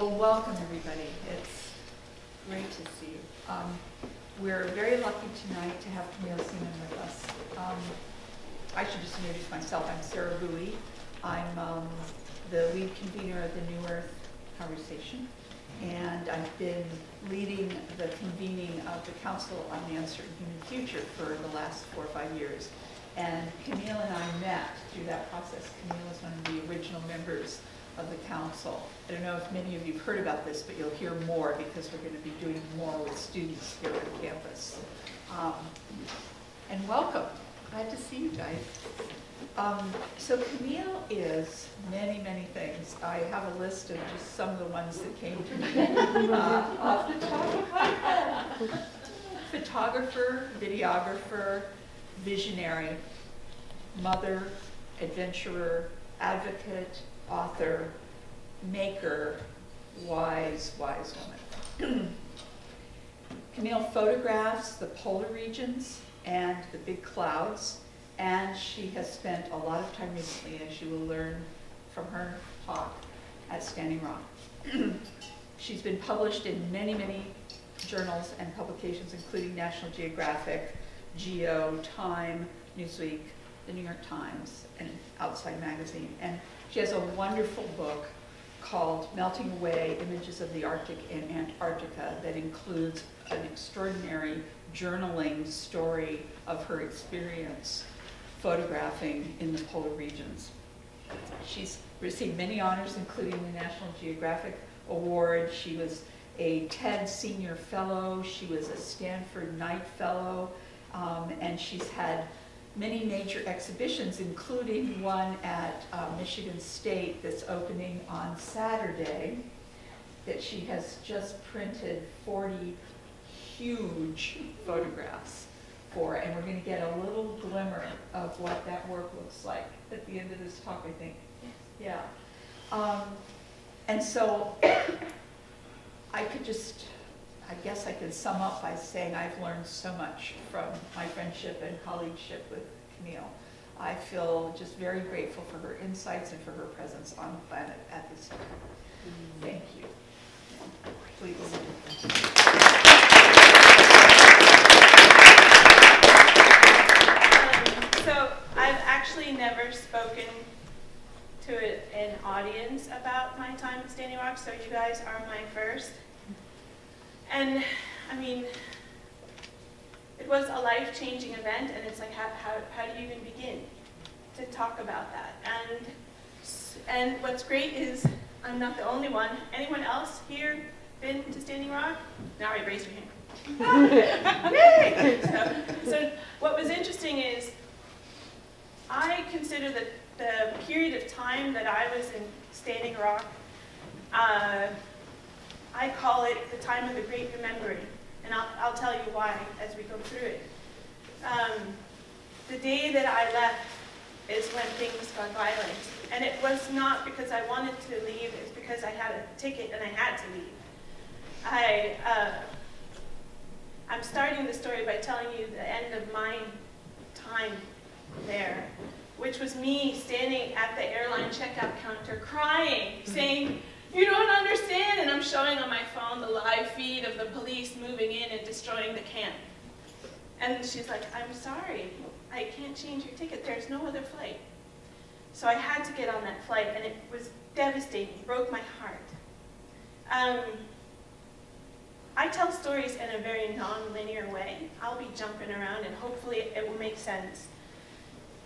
Well, welcome everybody. It's great to see you. We're very lucky tonight to have Camille Seaman with us. I should just introduce myself. I'm Sarah Bowie. I'm the lead convener of the New Earth Conversation, and I've been leading the convening of the Council on the Uncertain Human Future for the last 4 or 5 years. And Camille and I met through that process. Camille is one of the original members of the council. I don't know if many of you have heard about this, but you'll hear more because we're going to be doing more with students here on campus. And welcome. Glad to see you guys. So Camille is many, many things. I have a list of just some of the ones that came to me off the top of my head. Photographer, videographer, visionary, mother, adventurer, advocate, author, maker, wise woman. Camille photographs the polar regions and the big clouds, and she has spent a lot of time recently, as you will learn from her talk, at Standing Rock. She's been published in many, many journals and publications, including National Geographic, Geo, Time, Newsweek, the New York Times, and Outside Magazine. And she has a wonderful book called Melting Away, Images of the Arctic and Antarctica that includes an extraordinary journaling story of her experience photographing in the polar regions. She's received many honors, including the National Geographic Award. She was a TED Senior Fellow. She was a Stanford Knight Fellow. And she's had many major exhibitions, including one at Michigan State that's opening on Saturday, that she has just printed 40 huge photographs for, and we're going to get a little glimmer of what that work looks like at the end of this talk, I think. Yeah. And so I guess I could sum up by saying I've learned so much from my friendship and colleagueship with Camille. I feel just very grateful for her insights and for her presence on the planet at this time. Thank you. Please. So I've actually never spoken to an audience about my time at Standing Rock, so you guys are my first. And I mean, it was a life-changing event, and it's like, how do you even begin to talk about that? And what's great is I'm not the only one. Anyone else here been to Standing Rock? Now I raise your hand. Yay! So what was interesting is I consider that the period of time that I was in Standing Rock, I call it the time of the Great Remembering, and I'll tell you why as we go through it. The day that I left is when things got violent, and it was not because I wanted to leave, it's because I had a ticket and I had to leave. I'm starting the story by telling you the end of my time there, which was me standing at the airline checkout counter crying, saying, "You don't understand," and I'm showing on my phone the live feed of the police moving in and destroying the camp. And she's like, "I'm sorry, I can't change your ticket, there's no other flight." So I had to get on that flight, and it was devastating, it broke my heart. I tell stories in a very non-linear way. I'll be jumping around, and hopefully it will make sense.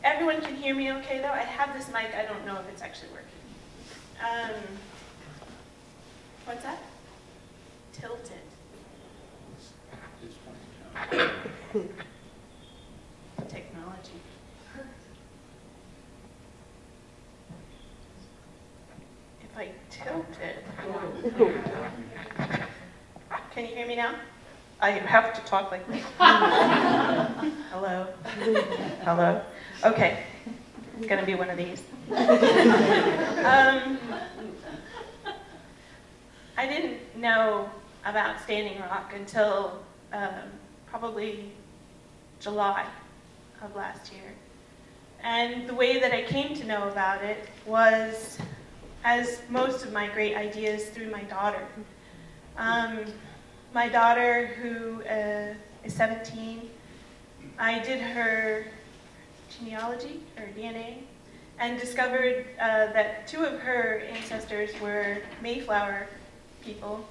Everyone can hear me okay, though? I have this mic, I don't know if it's actually working. What's that? Tilted. Technology. If I tilt it. Can you hear me now? I have to talk like this. Hello. Hello. Okay. It's going to be one of these. I didn't know about Standing Rock until probably July of last year. And the way that I came to know about it was as most of my great ideas, through my daughter. My daughter, who is 17, I did her genealogy, her DNA, and discovered that 2 of her ancestors were Mayflower people.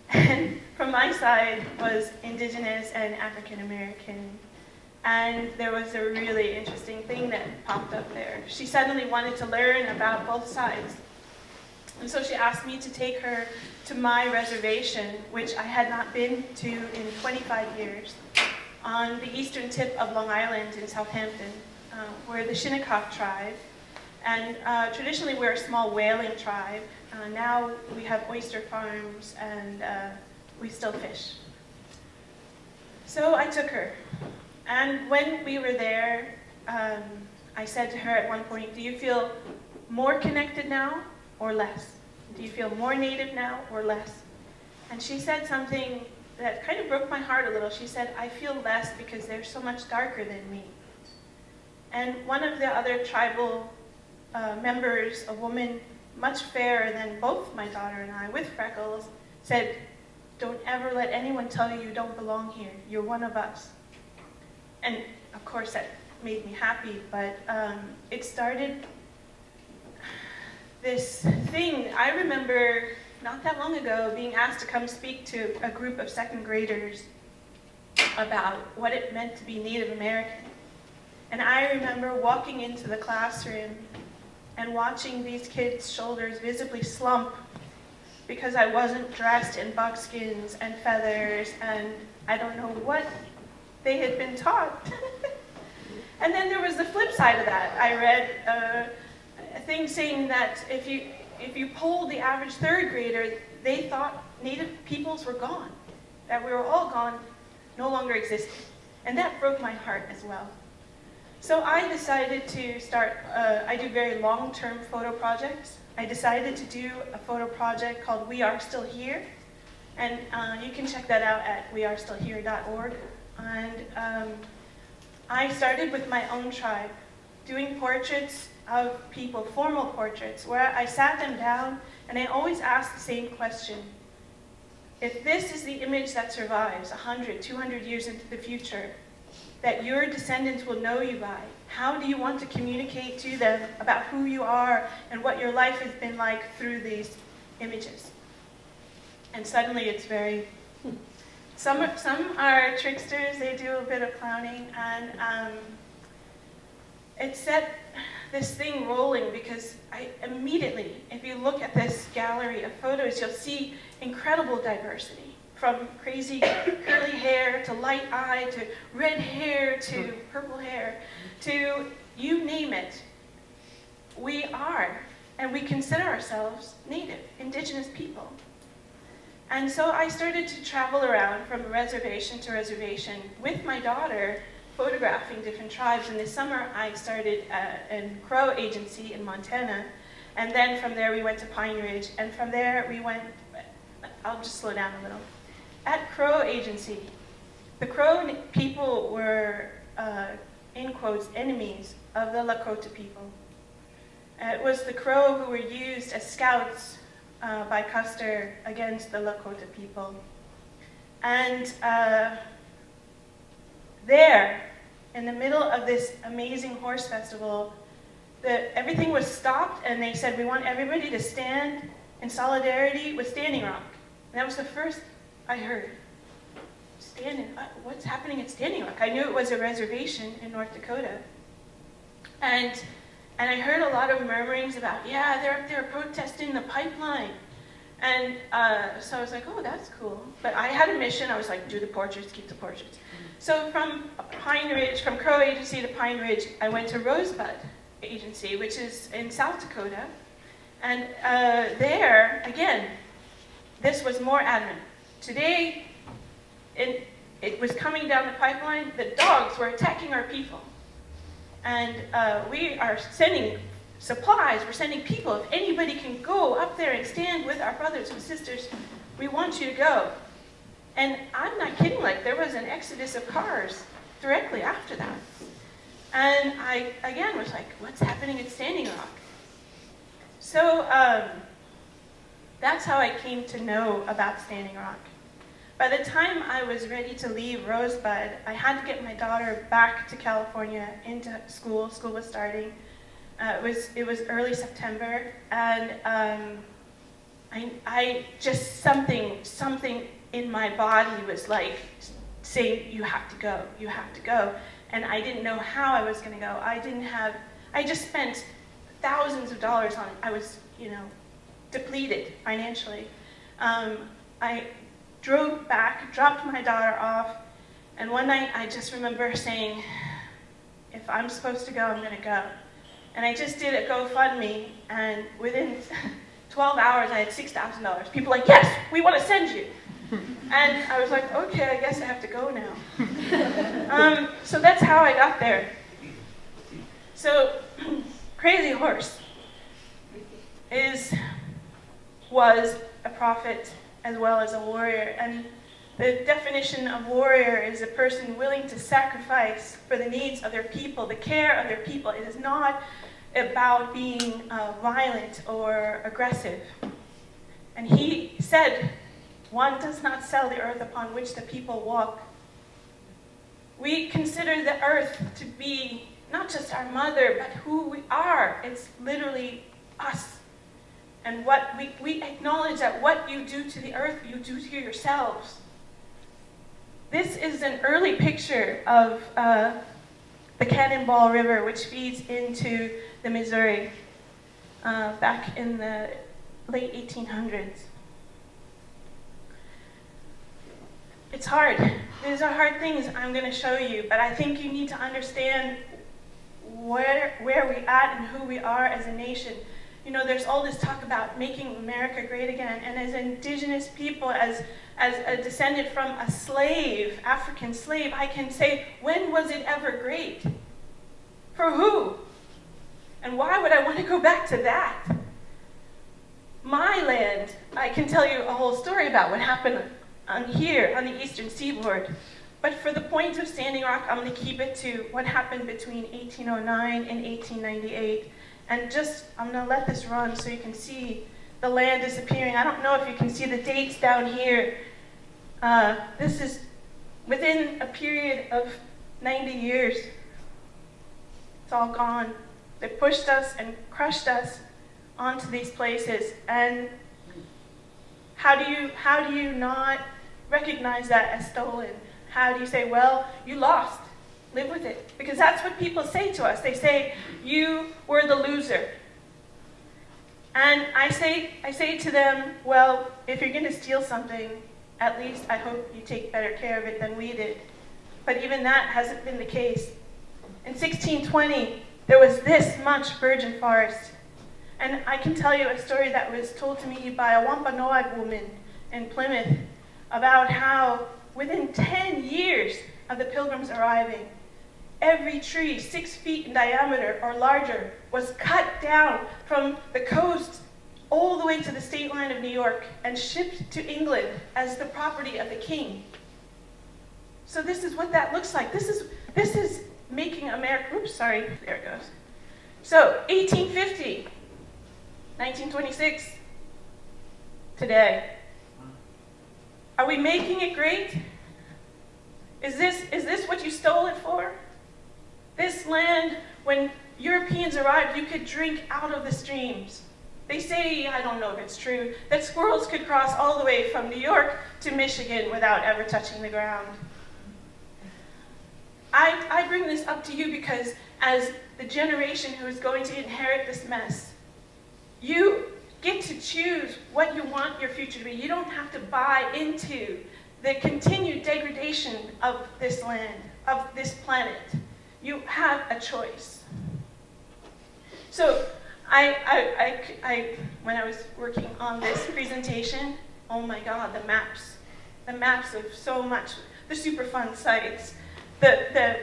And from my side was Indigenous and African American. And there was a really interesting thing that popped up there. She suddenly wanted to learn about both sides. And so she asked me to take her to my reservation, which I had not been to in 25 years, on the eastern tip of Long Island in Southampton, where the Shinnecock tribe. And traditionally we're a small whaling tribe. Now we have oyster farms and we still fish. So I took her. And when we were there, I said to her at one point, do you feel more connected now or less? Do you feel more native now or less? And she said something that kind of broke my heart a little. She said, I feel less because they're so much darker than me. And one of the other tribal members, a woman much fairer than both my daughter and I, with freckles, said, don't ever let anyone tell you you don't belong here. You're one of us. And of course that made me happy, but it started this thing. I remember not that long ago being asked to come speak to a group of 2nd graders about what it meant to be Native American. And I remember walking into the classroom and watching these kids' shoulders visibly slump because I wasn't dressed in buckskins and feathers and I don't know what they had been taught. And then there was the flip side of that. I read a thing saying that if you polled the average 3rd grader, they thought Native peoples were gone, that we were all gone, no longer existed. And that broke my heart as well. So I decided to start, I do very long-term photo projects. I decided to do a photo project called We Are Still Here. And you can check that out at wearestillhere.org. And I started with my own tribe, doing portraits of people, formal portraits, where I sat them down and I always asked the same question. If this is the image that survives 100, 200 years into the future, that your descendants will know you by, how do you want to communicate to them about who you are and what your life has been like through these images? And suddenly it's very, some are tricksters, they do a bit of clowning, and it set this thing rolling because I immediately, if you look at this gallery of photos, you'll see incredible diversity. From crazy curly hair, to light eye, to red hair, to purple hair, to you name it. We are, and we consider ourselves Native, Indigenous people. And so I started to travel around from reservation to reservation with my daughter, photographing different tribes. And this summer I started a Crow agency in Montana. And then from there we went to Pine Ridge. And from there we went, I'll just slow down a little. At Crow agency, the Crow people were, in quotes, enemies of the Lakota people. It was the Crow who were used as scouts by Custer against the Lakota people. And there, in the middle of this amazing horse festival, everything was stopped and they said, we want everybody to stand in solidarity with Standing Rock. And that was the first I heard. What's happening at Standing Rock? I knew it was a reservation in North Dakota. And I heard a lot of murmurings about, yeah, they're up there protesting the pipeline. And so I was like, oh, that's cool. But I had a mission. I was like, do the portraits, keep the portraits. So from Pine Ridge, from Crow Agency to Pine Ridge, I went to Rosebud Agency, which is in South Dakota. And there, again, this was more adamant. Today, it was coming down the pipeline, the dogs were attacking our people. And we are sending supplies, we're sending people. If anybody can go up there and stand with our brothers and sisters, we want you to go. And I'm not kidding, like there was an exodus of cars directly after that. And I, again, was like, what's happening at Standing Rock? So that's how I came to know about Standing Rock. By the time I was ready to leave Rosebud, I had to get my daughter back to California into school. School was starting. It was early September, and I just something in my body was like saying, you have to go, you have to go. And I didn't know how I was going to go. I just spent thousands of dollars on it. I was, depleted financially. I drove back, dropped my daughter off, and one night I just remember saying, if I'm supposed to go, I'm going to go. And I just did a GoFundMe, and within 12 hours I had $6,000. People were like, yes, we want to send you. And I was like, okay, I guess I have to go now. So that's how I got there. So Crazy Horse was a prophet as well as a warrior. And the definition of warrior is a person willing to sacrifice for the needs of their people, the care of their people. It is not about being violent or aggressive. And he said, one does not sell the earth upon which the people walk. We consider the earth to be not just our mother, but who we are. It's literally us. And what we acknowledge that what you do to the earth, you do to yourselves. This is an early picture of the Cannonball River, which feeds into the Missouri back in the late 1800s. It's hard. These are hard things I'm going to show you, but I think you need to understand where we're at and who we are as a nation. There's all this talk about making America great again, and as Indigenous people, as a descendant from a slave, African slave, I can say, when was it ever great? For who? And why would I want to go back to that? My land, I can tell you a whole story about what happened here on the eastern seaboard. But for the point of Standing Rock, I'm going to keep it to what happened between 1809 and 1898. And I'm going to let this run so you can see the land disappearing. I don't know if you can see the dates down here. This is within a period of 90 years. It's all gone. They pushed us and crushed us onto these places. And how do you not recognize that as stolen? How do you say, well, you lost? Live with it. Because that's what people say to us. They say, you were the loser. And I say to them, well, if you're going to steal something, at least I hope you take better care of it than we did. But even that hasn't been the case. In 1620, there was this much virgin forest. And I can tell you a story that was told to me by a Wampanoag woman in Plymouth about how within 10 years of the Pilgrims arriving, every tree 6 feet in diameter or larger was cut down from the coast all the way to the state line of New York and shipped to England as the property of the king. So this is what that looks like. This is making America, oops, sorry, there it goes. So 1850, 1926, today. Are we making it great? Is this what you stole it for? This land, when Europeans arrived, you could drink out of the streams. They say, I don't know if it's true, that squirrels could cross all the way from New York to Michigan without ever touching the ground. I bring this up to you because as the generation who is going to inherit this mess, you get to choose what you want your future to be. You don't have to buy into the continued degradation of this land, of this planet. You have a choice. So when I was working on this presentation, oh my God, the maps of so much, the Superfund sites, the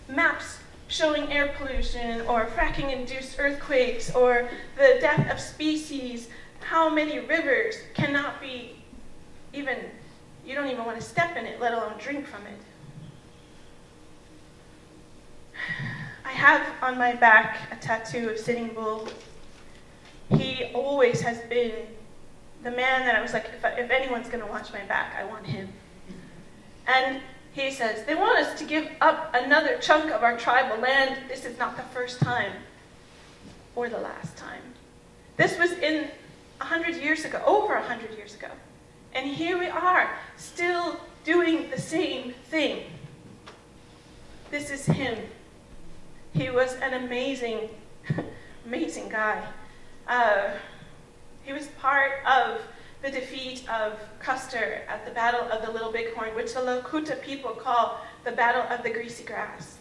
maps showing air pollution or fracking-induced earthquakes or the death of species, how many rivers cannot be even, you don't even want to step in it, let alone drink from it. I have on my back a tattoo of Sitting Bull. he always has been the man that I was like, if anyone's going to watch my back, I want him. And he says, they want us to give up another chunk of our tribal land. This is not the first time or the last time. This was in 100 years ago, over 100 years ago. And here we are, still doing the same thing. This is him. He was an amazing, amazing guy. He was part of the defeat of Custer at the Battle of the Little Bighorn, which the Lakota people call the Battle of the Greasy Grass.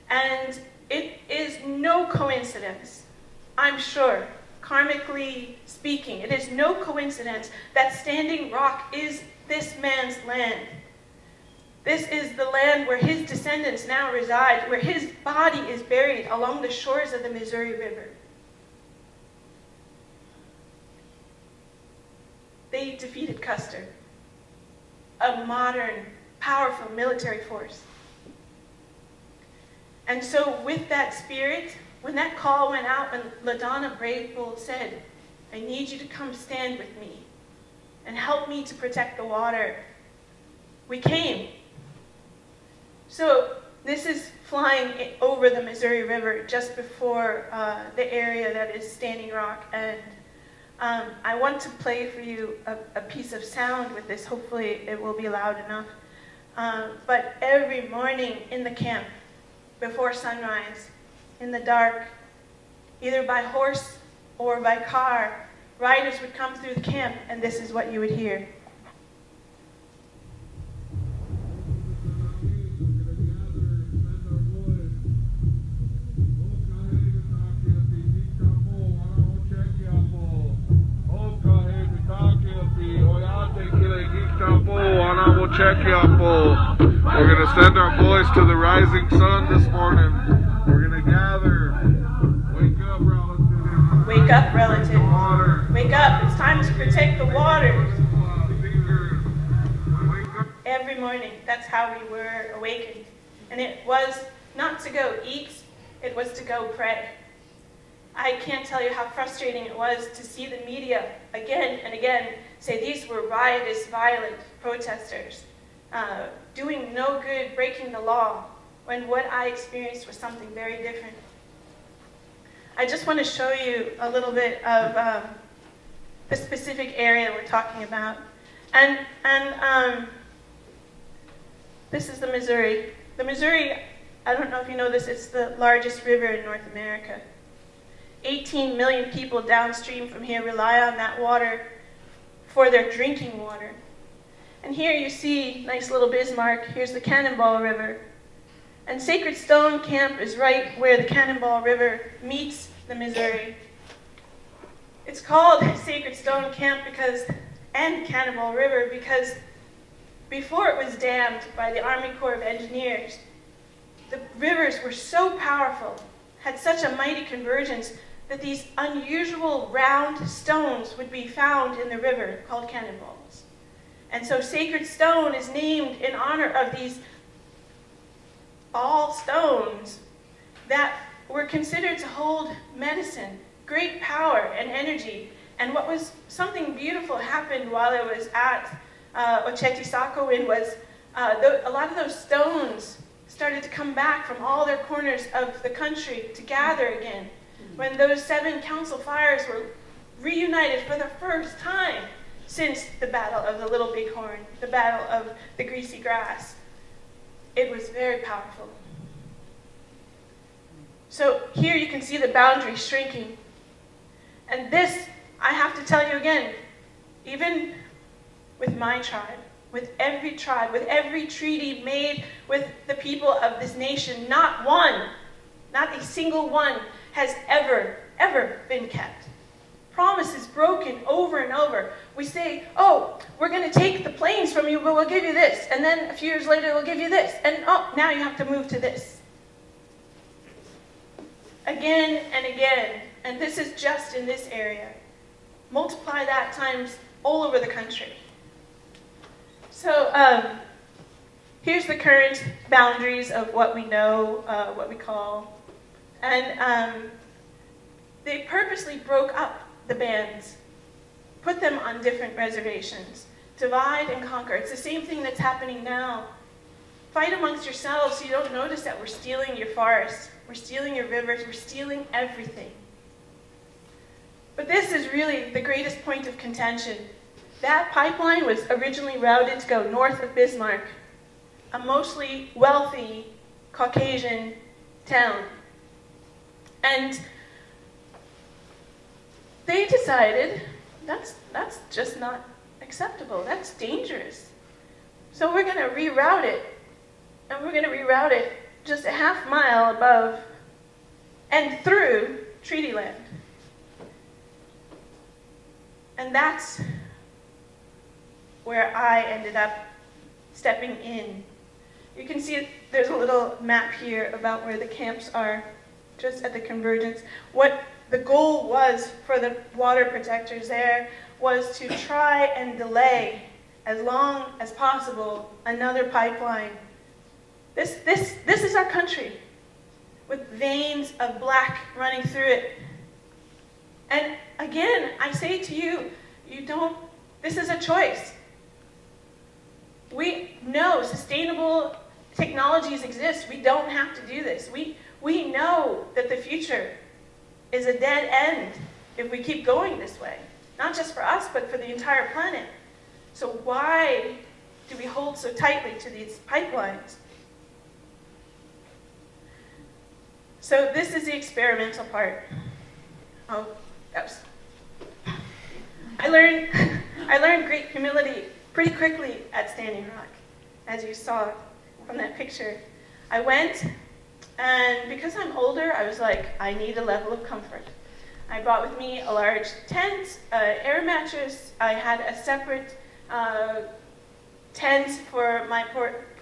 And it is no coincidence, I'm sure, karmically speaking, it is no coincidence that Standing Rock is this man's land. This is the land where his descendants now reside, where his body is buried along the shores of the Missouri River. They defeated Custer, a modern, powerful military force. And so with that spirit, when that call went out, when LaDonna Brave Bull said, I need you to come stand with me and help me to protect the water, we came. So this is flying over the Missouri River just before the area that is Standing Rock. And I want to play for you a piece of sound with this. Hopefully it will be loud enough. But every morning in the camp, before sunrise, in the dark, either by horse or by car, riders would come through the camp, and this is what you would hear. We're going to send our boys to the rising sun this morning. We're going to gather. Wake up, relatives. Wake up, relatives. Wake up. It's time to protect the waters. Every morning, that's how we were awakened. And it was not to go eat, it was to go pray. I can't tell you how frustrating it was to see the media again and again say these were riotous, violent protesters, doing no good, breaking the law, when what I experienced was something very different. I just want to show you a little bit of the specific area we're talking about. And this is the Missouri. The Missouri, I don't know if you know this, it's the largest river in North America. 18 million people downstream from here rely on that water for their drinking water. And here you see nice little Bismarck. Here's the Cannonball River. And Sacred Stone Camp is right where the Cannonball River meets the Missouri. It's called Sacred Stone Camp and Cannonball River because before it was dammed by the Army Corps of Engineers, the rivers were so powerful, had such a mighty convergence, that these unusual round stones would be found in the river called cannonballs. And so Sacred Stone is named in honor of these ball stones that were considered to hold medicine, great power and energy. And what was something beautiful happened while I was at Oceti-Sakowin was a lot of those stones started to come back from all their corners of the country to gather again. When those 7 council fires were reunited for the first time since the Battle of the Little Bighorn, the Battle of the Greasy Grass. It was very powerful. So here you can see the boundary shrinking. And this, I have to tell you again, even with my tribe, with every treaty made with the people of this nation, not one, not a single one has ever been kept. Promises broken over and over. We say, oh, we're going to take the plains from you, but we'll give you this. And then a few years later, we'll give you this. And oh, now you have to move to this. Again and again. And this is just in this area. Multiply that times all over the country. So here's the current boundaries of what we know, what we call. And they purposely broke up the bands, put them on different reservations, divide and conquer. It's the same thing that's happening now. Fight amongst yourselves so you don't notice that we're stealing your forests, we're stealing your rivers, we're stealing everything. But this is really the greatest point of contention. That pipeline was originally routed to go north of Bismarck, a mostly wealthy Caucasian town. And they decided that's just not acceptable, that's dangerous. So we're going to reroute it, and we're going to reroute it just a half mile above and through treaty land. And that's where I ended up stepping in. You can see there's a little map here about where the camps are, just at the convergence. What the goal was for the water protectors there was to try and delay, as long as possible, another pipeline. This is our country, with veins of black running through it. And again, I say to you, this is a choice. We know sustainable technologies exist. We don't have to do this. We know that the future is a dead end if we keep going this way. Not just for us, but for the entire planet. So why do we hold so tightly to these pipelines? So this is the experimental part. Oh, oops. I learned great humility pretty quickly at Standing Rock, as you saw from that picture. I went, and because I'm older, I was like, I need a level of comfort. I brought with me a large tent, air mattress. I had a separate tent for my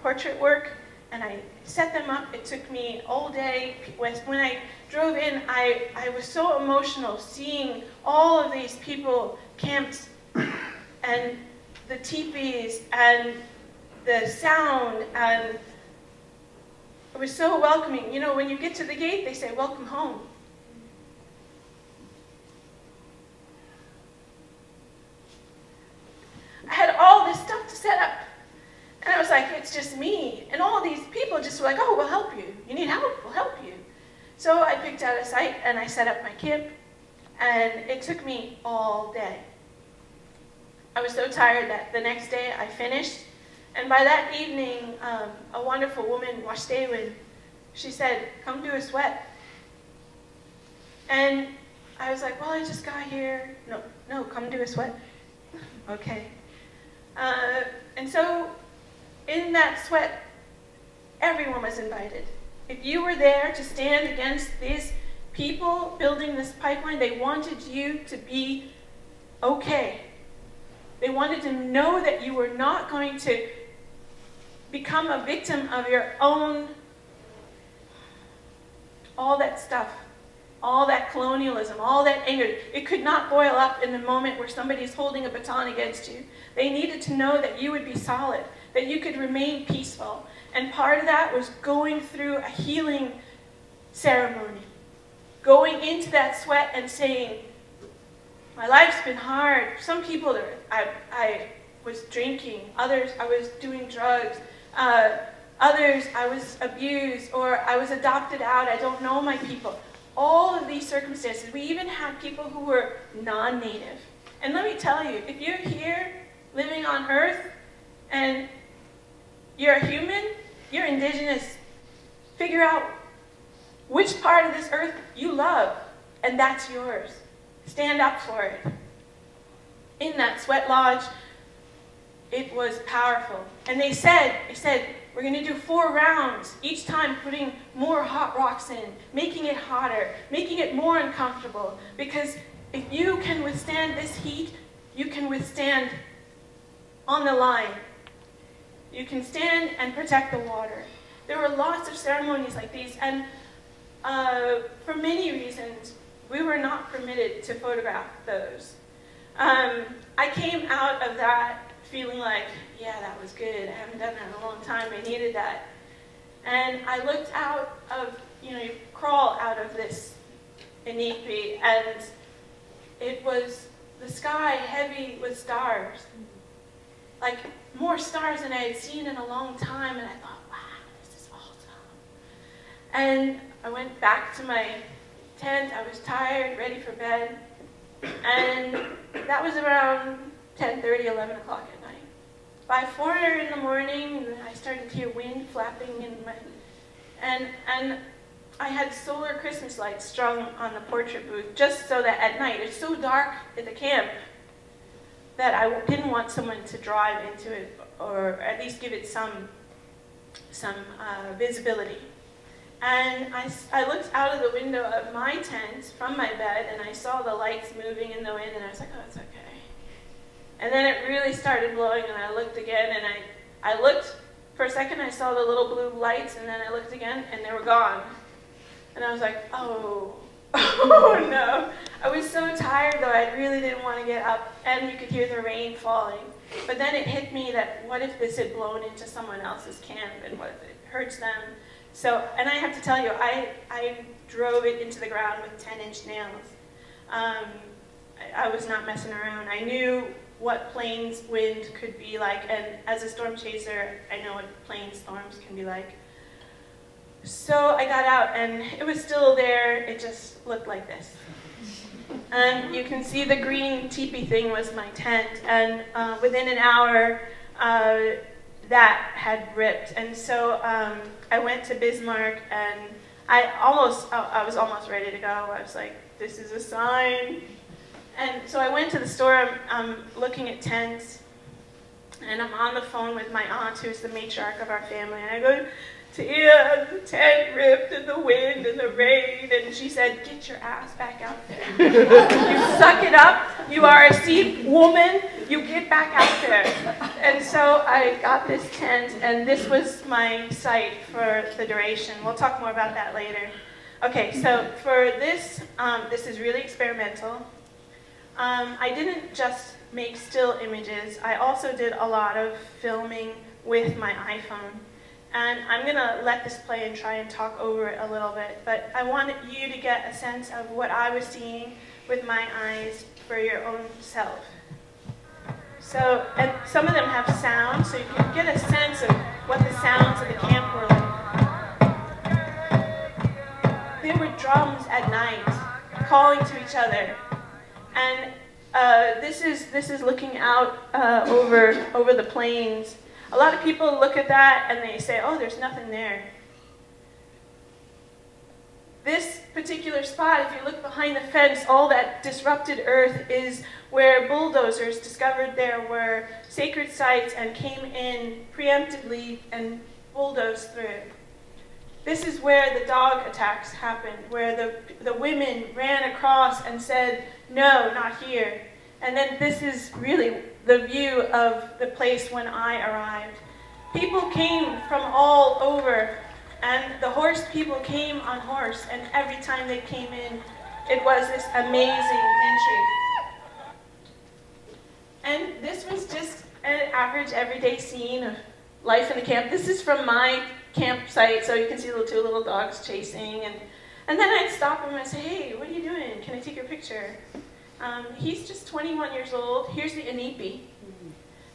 portrait work, and I set them up. It took me all day. When I drove in, I was so emotional seeing all of these people camped, and the teepees, and the sound, and it was so welcoming. You know, when you get to the gate, they say, "Welcome home." I had all this stuff to set up. And I was like, it's just me. And all these people just were like, oh, we'll help you. You need help? We'll help you. So I picked out a site, and I set up my camp. And it took me all day. I was so tired that the next day I finished. And by that evening, a wonderful woman, Washtaewin, she said, come do a sweat. And I was like, well, I just got here. No, come do a sweat. Okay. And so in that sweat, everyone was invited. If you were there to stand against these people building this pipeline, they wanted you to be okay. They wanted to know that you were not going to become a victim of your own, all that stuff, all that colonialism, all that anger. It could not boil up in the moment where somebody's holding a baton against you. They needed to know that you would be solid, that you could remain peaceful. And part of that was going through a healing ceremony, going into that sweat and saying, my life's been hard. Some people, I was drinking. Others, I was doing drugs. Others, I was abused, or I was adopted out. I don't know my people. All of these circumstances. We even had people who were non-native. And let me tell you, if you're here living on Earth and you're a human, you're indigenous, figure out which part of this earth you love, and that's yours. Stand up for it. In that sweat lodge, it was powerful. And they said, we're going to do 4 rounds, each time putting more hot rocks in, making it hotter, making it more uncomfortable. Because if you can withstand this heat, you can withstand on the line. You can stand and protect the water. There were lots of ceremonies like these, and for many reasons, we were not permitted to photograph those. I came out of that feeling like, yeah, that was good. I haven't done that in a long time. I needed that. And I looked out of, you crawl out of this iniquity, and it was the sky heavy with stars. Like more stars than I had seen in a long time, and I thought, wow, this is awesome. And I went back to my tent. I was tired, ready for bed, and that was around 10:30, 11 o'clock at night. By 4 in the morning, I started to hear wind flapping in my, and I had solar Christmas lights strung on the portrait booth, just so that at night, it's so dark at the camp, that I didn't want someone to drive into it, or at least give it some visibility. And I looked out of the window of my tent from my bed, and I saw the lights moving in the wind, and I was like, oh, it's okay. And then it really started blowing, and I looked again, and I looked, for a second I saw the little blue lights, and then I looked again, and they were gone. And I was like, oh, oh no. I was so tired, though, I really didn't want to get up, and you could hear the rain falling. But then it hit me that, what if this had blown into someone else's camp, and what if it hurts them? So, and I have to tell you, I drove it into the ground with 10-inch nails. I was not messing around. I knew what plains wind could be like, and as a storm chaser, I know what plain storms can be like. So I got out, and it was still there. It just looked like this. And you can see the green teepee thing was my tent, and within an hour, that had ripped. And so I went to Bismarck, and I was almost ready to go. I was like, this is a sign. And so I went to the store. I'm looking at tents, and I'm on the phone with my aunt, who's the matriarch of our family, and I go, Tia, the tent ripped, and the wind, and the rain, and she said, get your ass back out there. You suck it up. You are a sea woman. You get back out there. And so I got this tent, and this was my site for the duration. We'll talk more about that later. Okay, so for this, this is really experimental. I didn't just make still images. I also did a lot of filming with my iPhone. And I'm going to let this play and try and talk over it a little bit. But I wanted you to get a sense of what I was seeing with my eyes for your own self. So, and some of them have sound, so you can get a sense of what the sounds of the camp were like. There were drums at night calling to each other. And this is looking out over the plains. A lot of people look at that and they say, oh, there's nothing there. This particular spot, if you look behind the fence, all that disrupted earth is where bulldozers discovered there were sacred sites and came in preemptively and bulldozed through. This is where the dog attacks happened, where the women ran across and said, no, not here. And then this is really the view of the place when I arrived. People came from all over, and the horse people came on horse, and every time they came in, it was this amazing entry. And this was just an average everyday scene of life in the camp. This is from my campsite, so you can see the two little dogs chasing, and then I'd stop him and say, hey, what are you doing? Can I take your picture? He's just 21 years old. Here's the Inipi.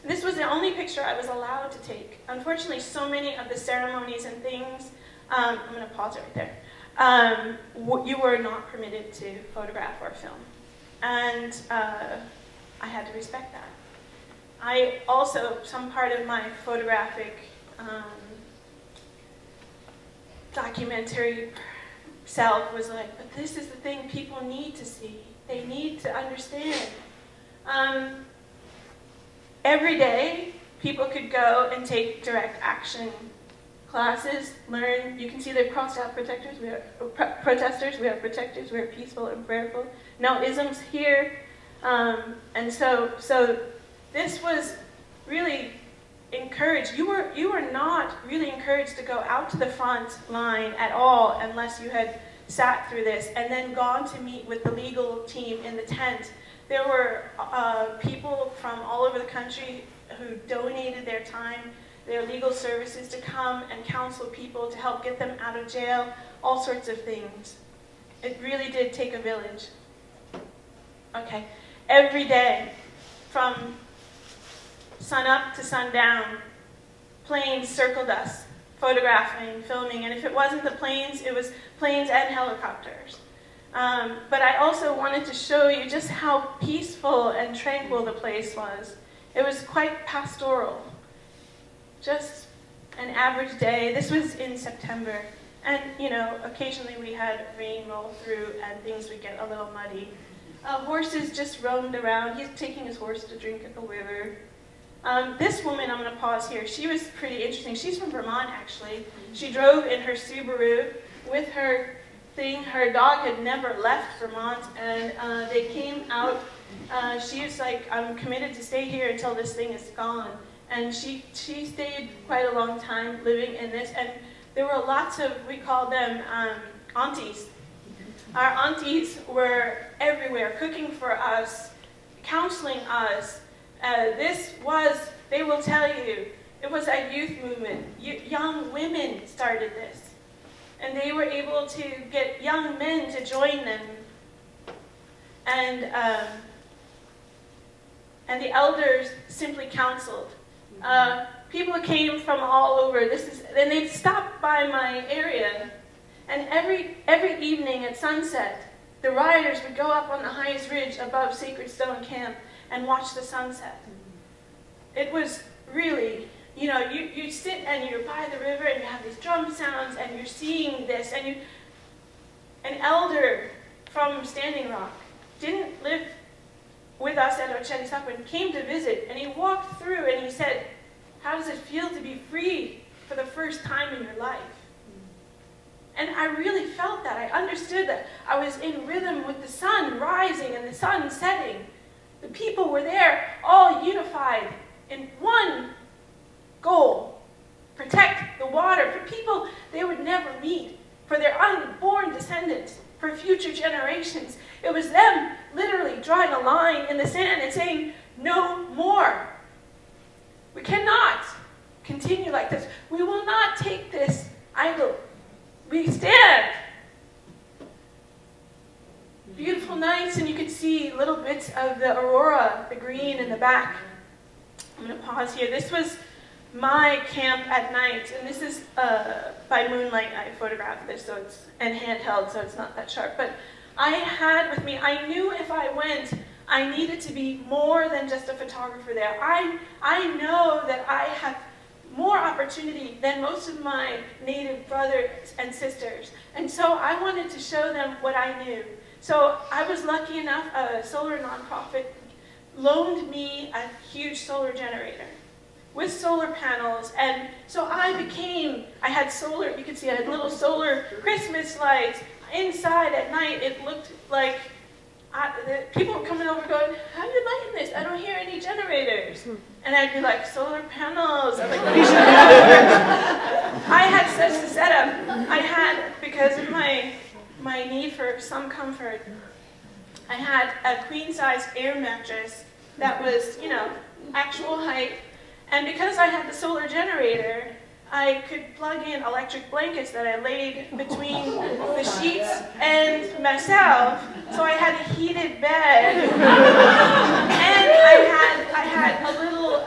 This was the only picture I was allowed to take. Unfortunately, so many of the ceremonies and things, I'm going to pause it right there, you were not permitted to photograph or film. And I had to respect that. I also, some part of my photographic documentary self was like, but this is the thing people need to see. They need to understand. Every day, people could go and take direct action classes, learn. You can see they've crossed out protectors. We have protesters. We have protectors. We are peaceful and prayerful. No isms here. And so this was really encouraged. You were not really encouraged to go out to the front line at all unless you had sat through this and then gone to meet with the legal team in the tent. There were people from all over the country who donated their time, their legal services to come and counsel people to help get them out of jail, all sorts of things. It really did take a village. okay? Every day, from sun up to sundown, planes circled us, photographing, filming, and if it wasn't the planes, it was planes and helicopters. But I also wanted to show you just how peaceful and tranquil the place was. It was quite pastoral. Just an average day. This was in September. And, you know, occasionally we had rain roll through and things would get a little muddy. Horses just roamed around. He's taking his horse to drink at the river. This woman, I'm going to pause here, she was pretty interesting. She's from Vermont, actually. She drove in her Subaru with her thing. Her dog had never left Vermont, and they came out. She was like, I'm committed to stay here until this thing is gone. And she stayed quite a long time living in this, and there were lots of, we call them aunties. Our aunties were everywhere, cooking for us, counseling us. They will tell you, it was a youth movement. Young women started this. And they were able to get young men to join them. And the elders simply counseled. People came from all over. And they'd stop by my area. And every evening at sunset, the riders would go up on the highest ridge above Sacred Stone Camp and watch the sunset. It was really, you know, you sit and you're by the river and you have these drum sounds and you're seeing this, and an elder from Standing Rock didn't live with us at Ochenisakwin, came to visit, and he walked through and he said, how does it feel to be free for the first time in your life? And I really felt that. I understood that. I was in rhythm with the sun rising and the sun setting. The people were there, all unified in one goal: protect the water for people they would never meet, for their unborn descendants, for future generations. It was them literally drawing a line in the sand and saying, no more. We cannot continue like this. We will not take this idle. We stand. Beautiful nights, and you could see little bits of the aurora, the green in the back. I'm going to pause here. This was my camp at night, and this is by moonlight. I photographed this, and handheld, so it's not that sharp. But I had with me, I knew if I went, I needed to be more than just a photographer there. I know that I have more opportunity than most of my Native brothers and sisters. And so I wanted to show them what I knew. So I was lucky enough, a solar nonprofit loaned me a huge solar generator with solar panels. And so I had solar, you can see I had little solar Christmas lights. Inside at night, it looked like people were coming over going, how are you lighting this? I don't hear any generators. And I'd be like, solar panels. I'm like, let me show you how it works. I had such a setup. I had, because of my need for some comfort, I had a queen-size air mattress that was, you know, actual height. And because I had the solar generator, I could plug in electric blankets that I laid between the sheets and myself, so I had a heated bed. And I had a little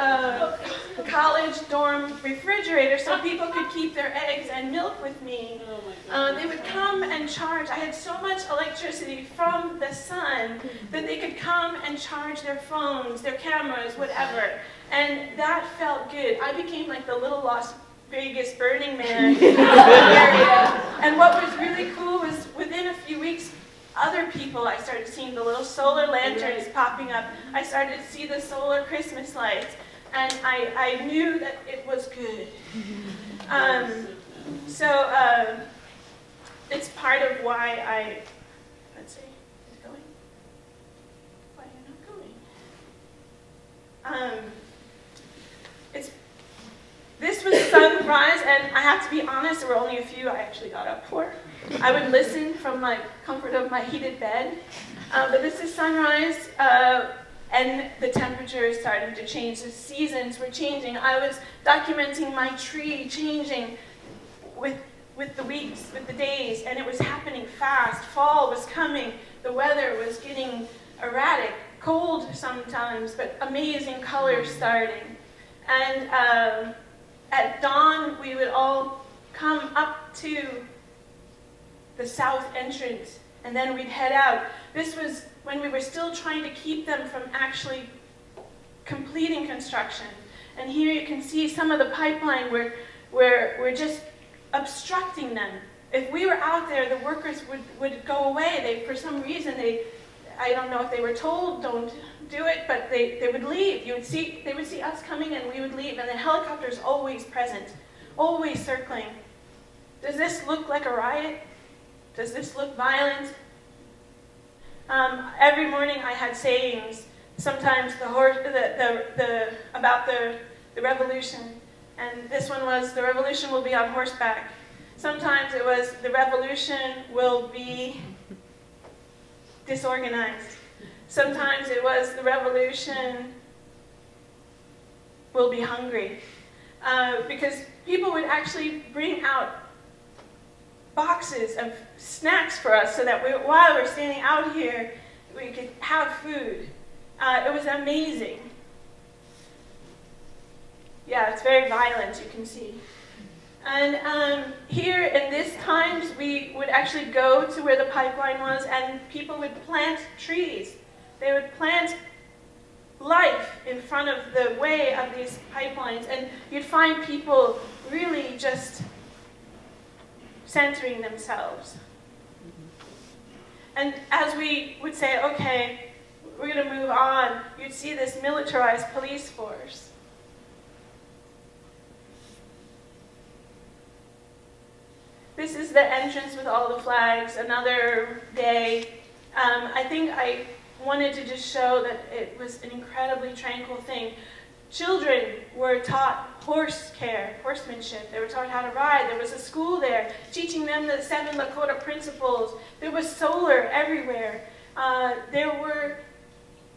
college dorm refrigerator so people could keep their eggs and milk with me. They would come and charge. I had so much electricity from the sun that they could come and charge their phones, their cameras, whatever. And that felt good. I became like the little Las Vegas Burning Man area. And what was really cool was within a few weeks, other people, I started seeing the little solar lanterns popping up. I started to see the solar Christmas lights. And I knew that it was good. It's part of why let's see, is it going? Why are you not going? This was sunrise, and I have to be honest, there were only a few I actually got up for. I would listen from my comfort of my heated bed. But this is sunrise, and the temperature is starting to change. The seasons were changing. I was documenting my tree changing with the weeks, with the days, and it was happening fast. Fall was coming. The weather was getting erratic, cold sometimes, but amazing colors starting. And at dawn, we would all come up to the south entrance, and then we'd head out. This was when we were still trying to keep them from actually completing construction. And here you can see some of the pipeline where we're just obstructing them. If we were out there, the workers would go away. For some reason, I don't know if they were told, don't do it, but they would leave. They would see us coming and we would leave, and the helicopter's always present, always circling. Does this look like a riot? Does this look violent? Every morning I had sayings, sometimes about the revolution, and this one was, the revolution will be on horseback. Sometimes it was, the revolution will be disorganized. Sometimes it was, the revolution will be hungry. Because people would actually bring out boxes of snacks for us so that while we're standing out here, we could have food. It was amazing. Yeah, it's very violent, you can see. And here in these times, we would actually go to where the pipeline was, and people would plant trees. They would plant life in front of the way of these pipelines, and you'd find people really just centering themselves. And as we would say, okay, we're going to move on, you'd see this militarized police force. This is the entrance with all the flags, another day. I think I wanted to just show that it was an incredibly tranquil thing. Children were taught horse care, horsemanship. They were taught how to ride. There was a school there teaching them the 7 Lakota principles. There was solar everywhere. There were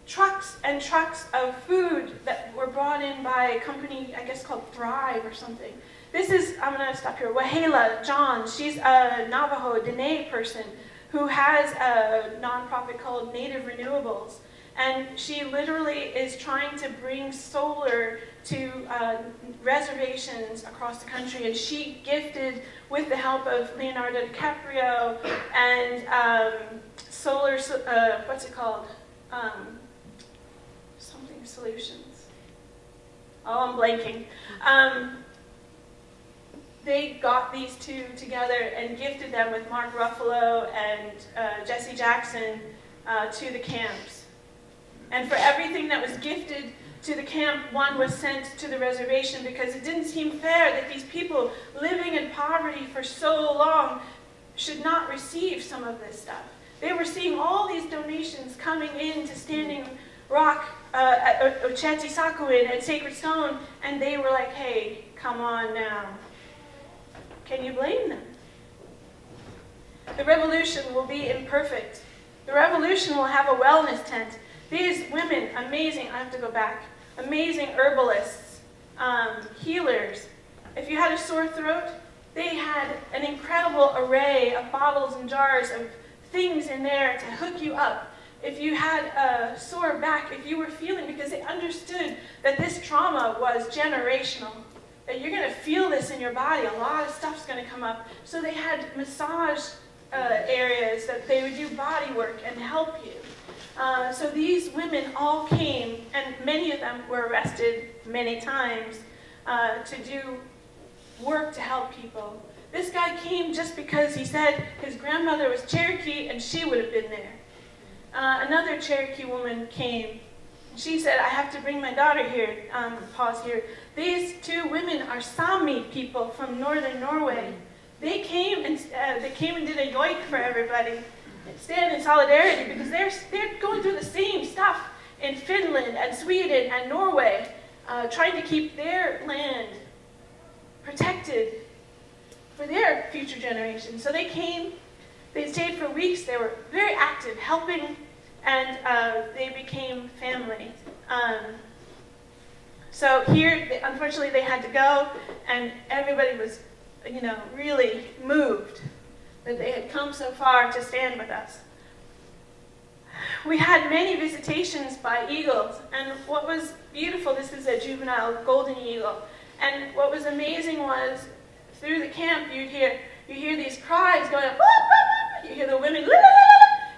trucks and trucks of food that were brought in by a company, I guess called Thrive or something. This is, I'm going to stop here, Wahala John. She's a Navajo Dene person who has a nonprofit called Native Renewables. And she literally is trying to bring solar to reservations across the country. And she gifted, with the help of Leonardo DiCaprio and solar, what's it called? Something Solutions. Oh, I'm blanking. They got these two together and gifted them with Mark Ruffalo and Jesse Jackson to the camps. And for everything that was gifted to the camp, one was sent to the reservation because it didn't seem fair that these people living in poverty for so long should not receive some of this stuff. They were seeing all these donations coming in to Standing Rock, Oceti Sakowin and Sacred Stone, and they were like, hey, come on now. Can you blame them? The revolution will be imperfect. The revolution will have a wellness tent. These women, amazing, I have to go back, amazing herbalists, healers. If you had a sore throat, they had an incredible array of bottles and jars of things in there to hook you up. If you had a sore back, if you were feeling, because they understood that this trauma was generational, that you're going to feel this in your body, a lot of stuff's going to come up. So they had massage areas that they would do body work and help you. So these women all came, and many of them were arrested many times to do work to help people. This guy came just because he said his grandmother was Cherokee and she would have been there. Another Cherokee woman came. She said, I have to bring my daughter here. Pause here. These two women are Sami people from northern Norway. They came and did a yoik for everybody. Stand in solidarity because they're going through the same stuff in Finland and Sweden and Norway, trying to keep their land protected for their future generations. So they came, they stayed for weeks, they were very active, helping, and they became family. So here, unfortunately, they had to go, and everybody was, you know, really moved that they had come so far to stand with us. we had many visitations by eagles, and what was beautiful, this is a juvenile golden eagle, and what was amazing was through the camp you hear these cries going up, you hear the women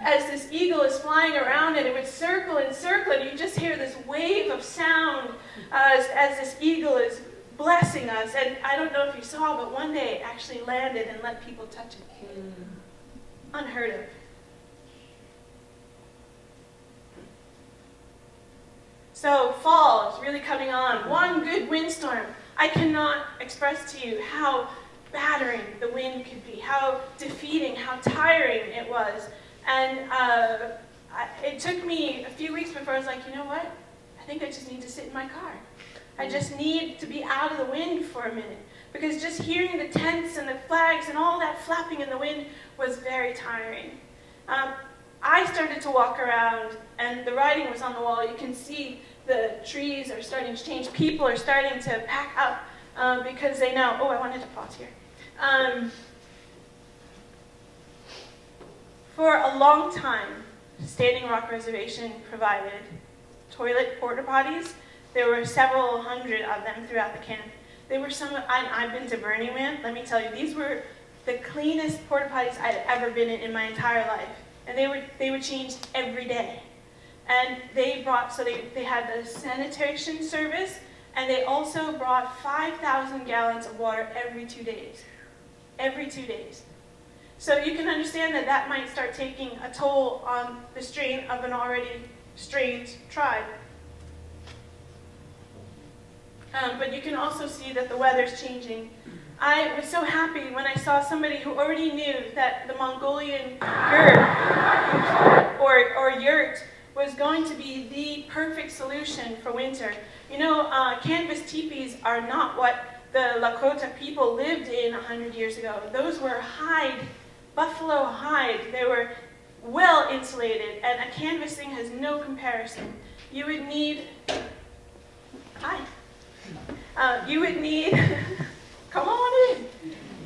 as this eagle is flying around, and it would circle and circle, and you just hear this wave of sound as this eagle is blessing us. And I don't know if you saw, but one day it actually landed and let people touch it. Unheard of. So fall is really coming on. One good windstorm. I cannot express to you how battering the wind could be, how defeating, how tiring it was. And it took me a few weeks before I was like, you know what? I think I just need to sit in my car. I just need to be out of the wind for a minute. Because just hearing the tents and the flags and all that flapping in the wind was very tiring. I started to walk around, and the writing was on the wall. You can see the trees are starting to change. People are starting to pack up because they know, oh, I wanted to pause here. For a long time, Standing Rock Reservation provided toilet porta potties. There were several hundred of them throughout the camp. They were I've been to Burning Man. Let me tell you, these were the cleanest porta potties I'd ever been in my entire life. And they were changed every day. And they had the sanitation service, and they also brought 5,000 gallons of water every 2 days. Every 2 days. So you can understand that that might start taking a toll on the strain of an already strained tribe. But you can also see that the weather's changing. I was so happy when I saw somebody who already knew that the Mongolian yurt or yurt was going to be the perfect solution for winter. You know, canvas teepees are not what the Lakota people lived in 100 years ago. Those were hide, buffalo hide. They were well insulated, and a canvas thing has no comparison. You would need, you would need, come on in.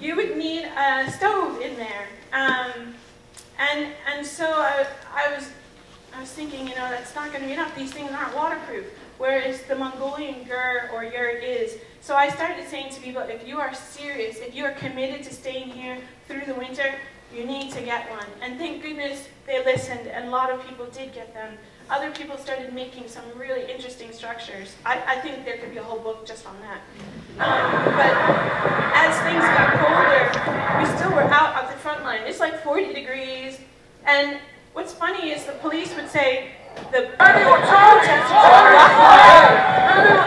You would need a stove in there. And so I was thinking, you know, that's not going to be enough. These things aren't waterproof, whereas the Mongolian gur or yurt is. So I started saying to people, if you are serious, if you are committed to staying here through the winter, you need to get one. And thank goodness they listened, and a lot of people did get them. Other people started making some really interesting structures. I think there could be a whole book just on that. But as things got colder, we still were out at the front line. It's like 40 degrees. And what's funny is the police would say, the protesters are blocking the road.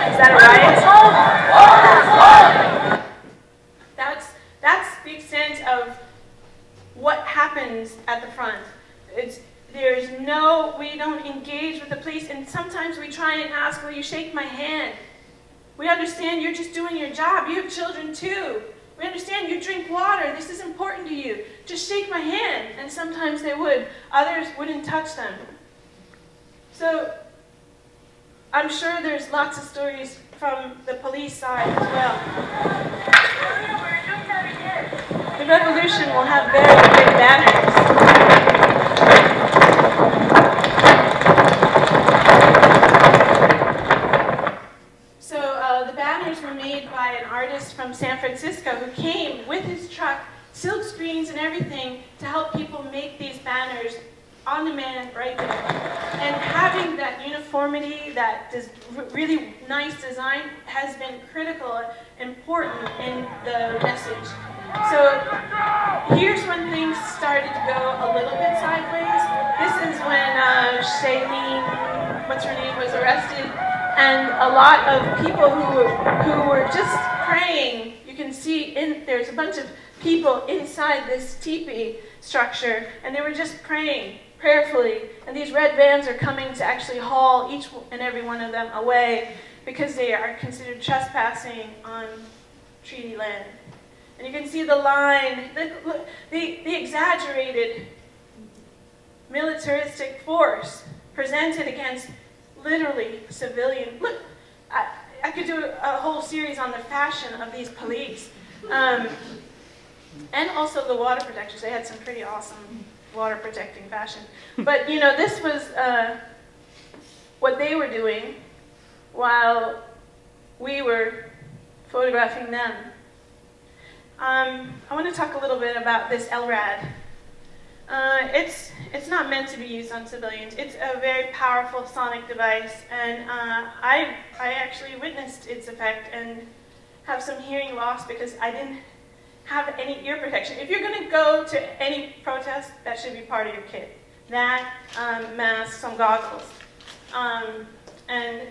Is that a riot? That's the extent of what happens at the front. We don't engage with the police, and sometimes we try and ask, will you shake my hand? We understand you're just doing your job. You have children too. We understand you drink water. This is important to you. Just shake my hand. And sometimes they would. Others wouldn't touch them. So I'm sure there's lots of stories from the police side as well. The revolution will have very big banners. By an artist from San Francisco who came with his truck, silk screens and everything, to help people make these banners on demand right there. And having that uniformity, that really nice design has been critical and important in the message. So here's when things started to go a little bit sideways. This is when Shailene, what's her name, was arrested. And a lot of people who were just praying, you can see there's a bunch of people inside this teepee structure, and they were just praying prayerfully. And these red vans are coming to actually haul each and every one of them away because they are considered trespassing on treaty land. And you can see the line, the exaggerated militaristic force presented against literally civilian. Look, I could do a whole series on the fashion of these police. And also the water protectors. They had some pretty awesome water protecting fashion. But you know, this was what they were doing while we were photographing them. I want to talk a little bit about this LRAD. It's not meant to be used on civilians. It's a very powerful sonic device, and I actually witnessed its effect and have some hearing loss because I didn't have any ear protection. If you're going to go to any protest, that should be part of your kit. That, mask, some goggles. And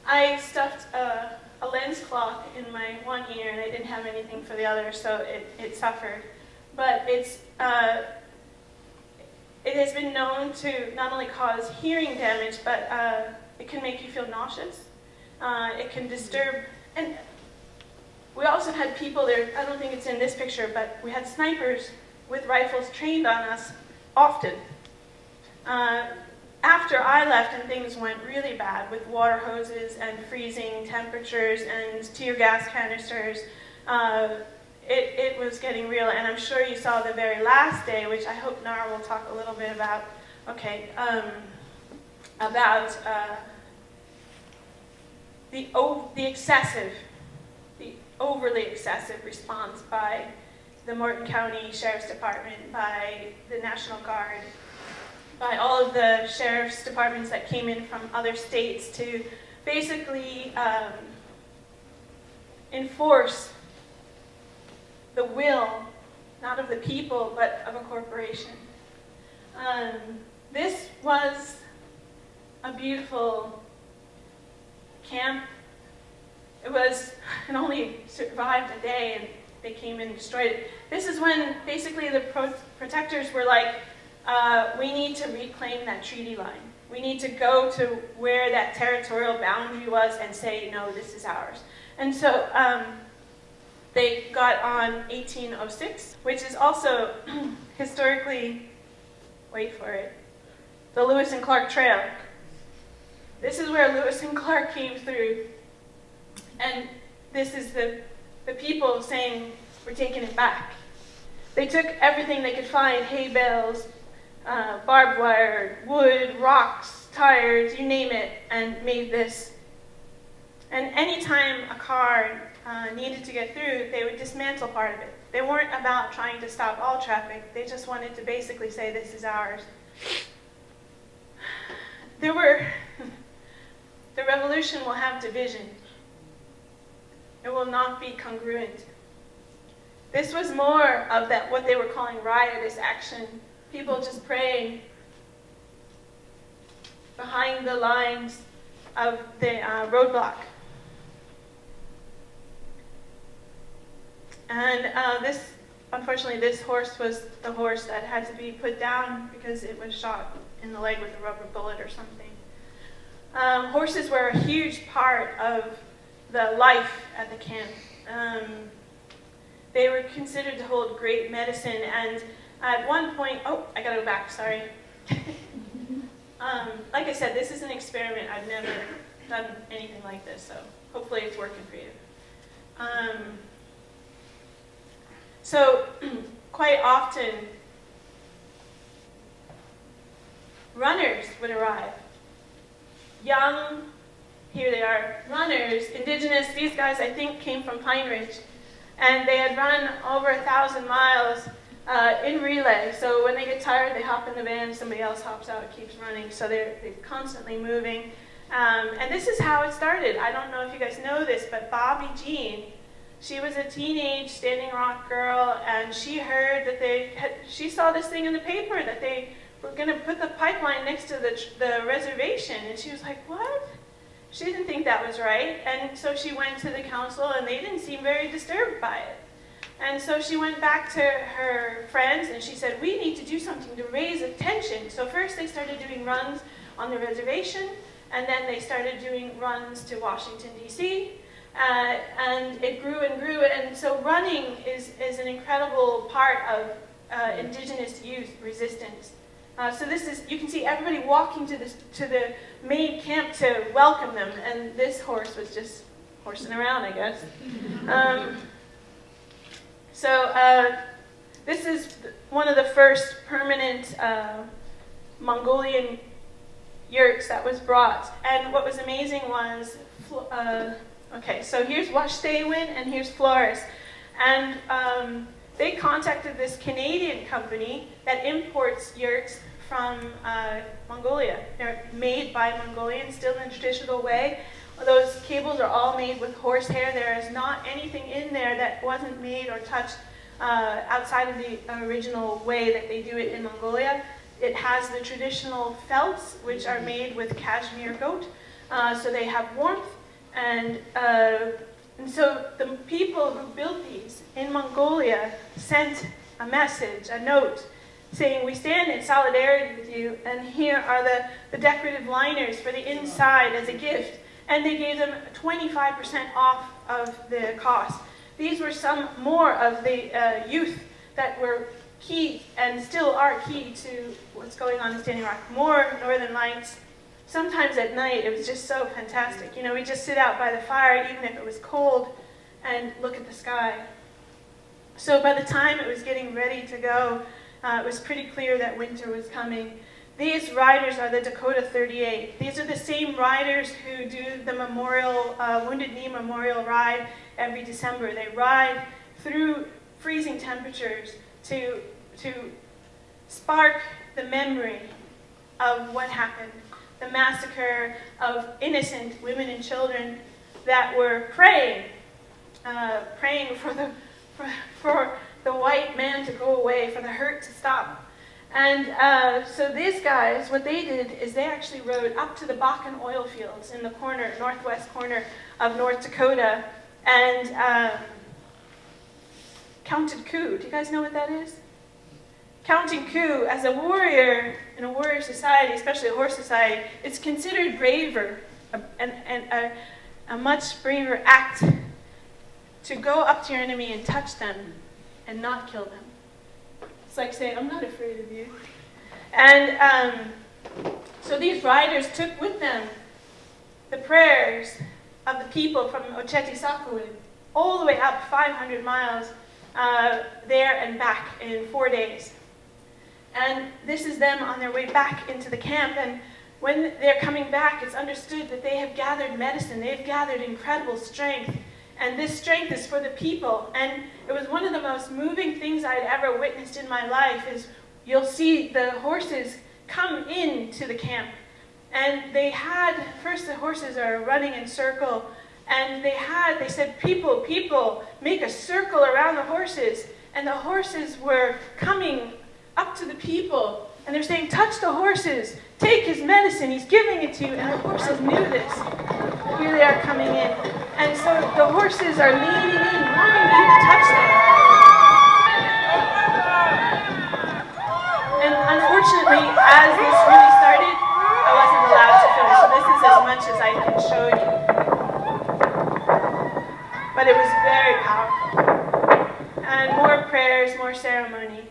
I stuffed a lens cloth in my one ear, and I didn't have anything for the other, so it suffered. But it has been known to not only cause hearing damage, but it can make you feel nauseous. It can disturb, and we also had people there, I don't think it's in this picture, but we had snipers with rifles trained on us often. After I left and things went really bad with water hoses and freezing temperatures and tear gas canisters, it was getting real, and I'm sure you saw the very last day, which I hope Nara will talk a little bit about, the overly excessive response by the Morton County Sheriff's Department, by the National Guard, by all of the sheriff's departments that came in from other states to basically enforce the will, not of the people, but of a corporation. This was a beautiful camp. It only survived a day, and they came in and destroyed it. This is when basically the protectors were like, we need to reclaim that treaty line. We need to go to where that territorial boundary was and say, no, this is ours. And so they got on 1806, which is also historically, wait for it, the Lewis and Clark Trail. This is where Lewis and Clark came through. And this is the people saying, we're taking it back. They took everything they could find, hay bales, barbed wire, wood, rocks, tires, you name it, and made this. And anytime a car needed to get through, they would dismantle part of it. They weren't about trying to stop all traffic. They just wanted to basically say, this is ours. The revolution will have division. It will not be congruent. This was more of that, what they were calling riotous action. People just praying behind the lines of the roadblock. And unfortunately, this horse was the horse that had to be put down because it was shot in the leg with a rubber bullet or something. Horses were a huge part of the life at the camp. They were considered to hold great medicine, and at one point, oh, I gotta go back, sorry. Like I said, this is an experiment. I've never done anything like this, so hopefully it's working for you. So quite often, runners would arrive. Young, here they are, runners, Indigenous. These guys, I think, came from Pine Ridge. And they had run over 1,000 miles in relay. So when they get tired, they hop in the van, somebody else hops out, keeps running. So they're constantly moving. And this is how it started. I don't know if you guys know this, but Bobby Jean, she was a teenage Standing Rock girl, and she heard that she saw this thing in the paper that they were going to put the pipeline next to the reservation. And she was like, what? She didn't think that was right. And so she went to the council, and they didn't seem very disturbed by it. And so she went back to her friends, and she said, we need to do something to raise attention. So first they started doing runs on the reservation, and then they started doing runs to Washington, D.C., and it grew and grew. And so running is an incredible part of Indigenous youth resistance. So this is, you can see everybody walking to the main camp to welcome them, and this horse was just horsing around, I guess. This is one of the first permanent Mongolian yurts that was brought. And what was amazing was, okay, so here's Washtewin and here's Flores. And they contacted this Canadian company that imports yurts from Mongolia. They're made by Mongolians, still in a traditional way. Those cables are all made with horsehair. There is not anything in there that wasn't made or touched outside of the original way that they do it in Mongolia. It has the traditional felts, which are made with cashmere goat, so they have warmth. And so the people who built these in Mongolia sent a message, a note, saying, we stand in solidarity with you, and here are the decorative liners for the inside as a gift. And they gave them 25% off of the cost. These were some more of the youth that were key and still are key to what's going on in Standing Rock. More Northern Lights. Sometimes at night it was just so fantastic. You know, we'd just sit out by the fire even if it was cold and look at the sky. So by the time it was getting ready to go, it was pretty clear that winter was coming. These riders are the Dakota 38. These are the same riders who do the memorial, Wounded Knee Memorial Ride every December. They ride through freezing temperatures to spark the memory of what happened. The massacre of innocent women and children that were praying for the white man to go away, for the hurt to stop. And so these guys, what they did is they actually rode up to the Bakken oil fields in the corner, northwest corner of North Dakota, and counted coup. Do you guys know what that is? Counting coup, as a warrior in a warrior society, especially a horse society, it's considered braver, and a much braver act to go up to your enemy and touch them and not kill them. It's like saying, I'm not afraid of you. And so these riders took with them the prayers of the people from Oceti-Sakowin all the way up 500 miles there and back in 4 days. And this is them on their way back into the camp. And when they're coming back, it's understood that they have gathered medicine. They've gathered incredible strength. And this strength is for the people. And it was one of the most moving things I'd ever witnessed in my life is you'll see the horses come into the camp. And they had, first the horses are running in circle. And they said, people, people, make a circle around the horses. And the horses were coming up to the people. And they're saying, touch the horses. Take his medicine. He's giving it to you. And the horses knew this. Here they are coming in. And so the horses are leaning in, wanting you to touch them. And unfortunately, as this really started, I wasn't allowed to film. So this is as much as I can show you. But it was very powerful. And more prayers, more ceremony.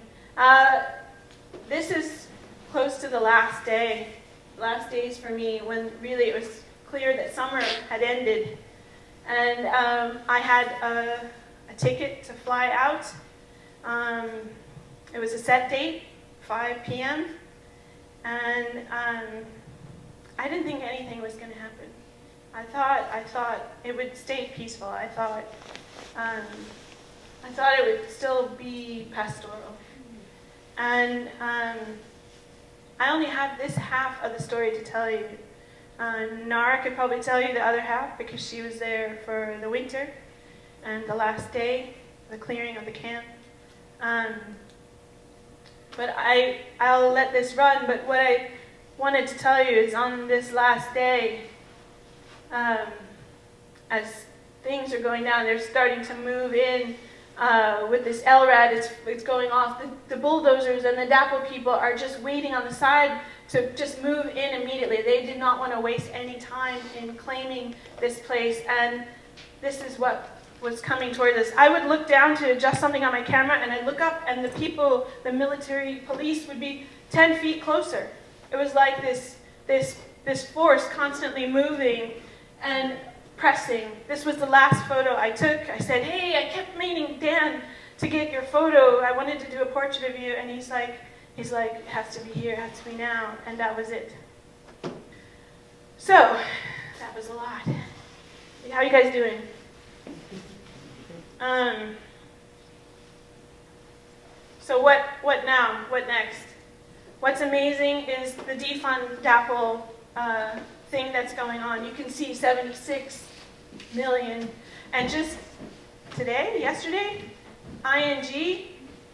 This is close to the last day. Last days for me when really it was clear that summer had ended. And I had a ticket to fly out. It was a set date, 5 p.m. And I didn't think anything was going to happen. I thought it would stay peaceful. I thought it would still be pastoral. And I only have this half of the story to tell you. Nara could probably tell you the other half because she was there for the winter and the last day, the clearing of the camp. But I'll let this run, but what I wanted to tell you is on this last day, as things are going down, they're starting to move in with this LRAD, it's going off. The bulldozers and the DAPO people are just waiting on the side to just move in immediately. They did not want to waste any time in claiming this place, and this is what was coming towards us. I would look down to adjust something on my camera, and I'd look up, and the people, the military police, would be 10 feet closer. It was like this force constantly moving and pressing. This was the last photo I took. I said, hey, I kept meaning, Dan, to get your photo. I wanted to do a portrait of you, and he's like, it has to be here, it has to be now, and that was it. So, that was a lot. How are you guys doing? So what now? What next? What's amazing is the defund DAPL thing that's going on. You can see 76 million, and just today, yesterday, ING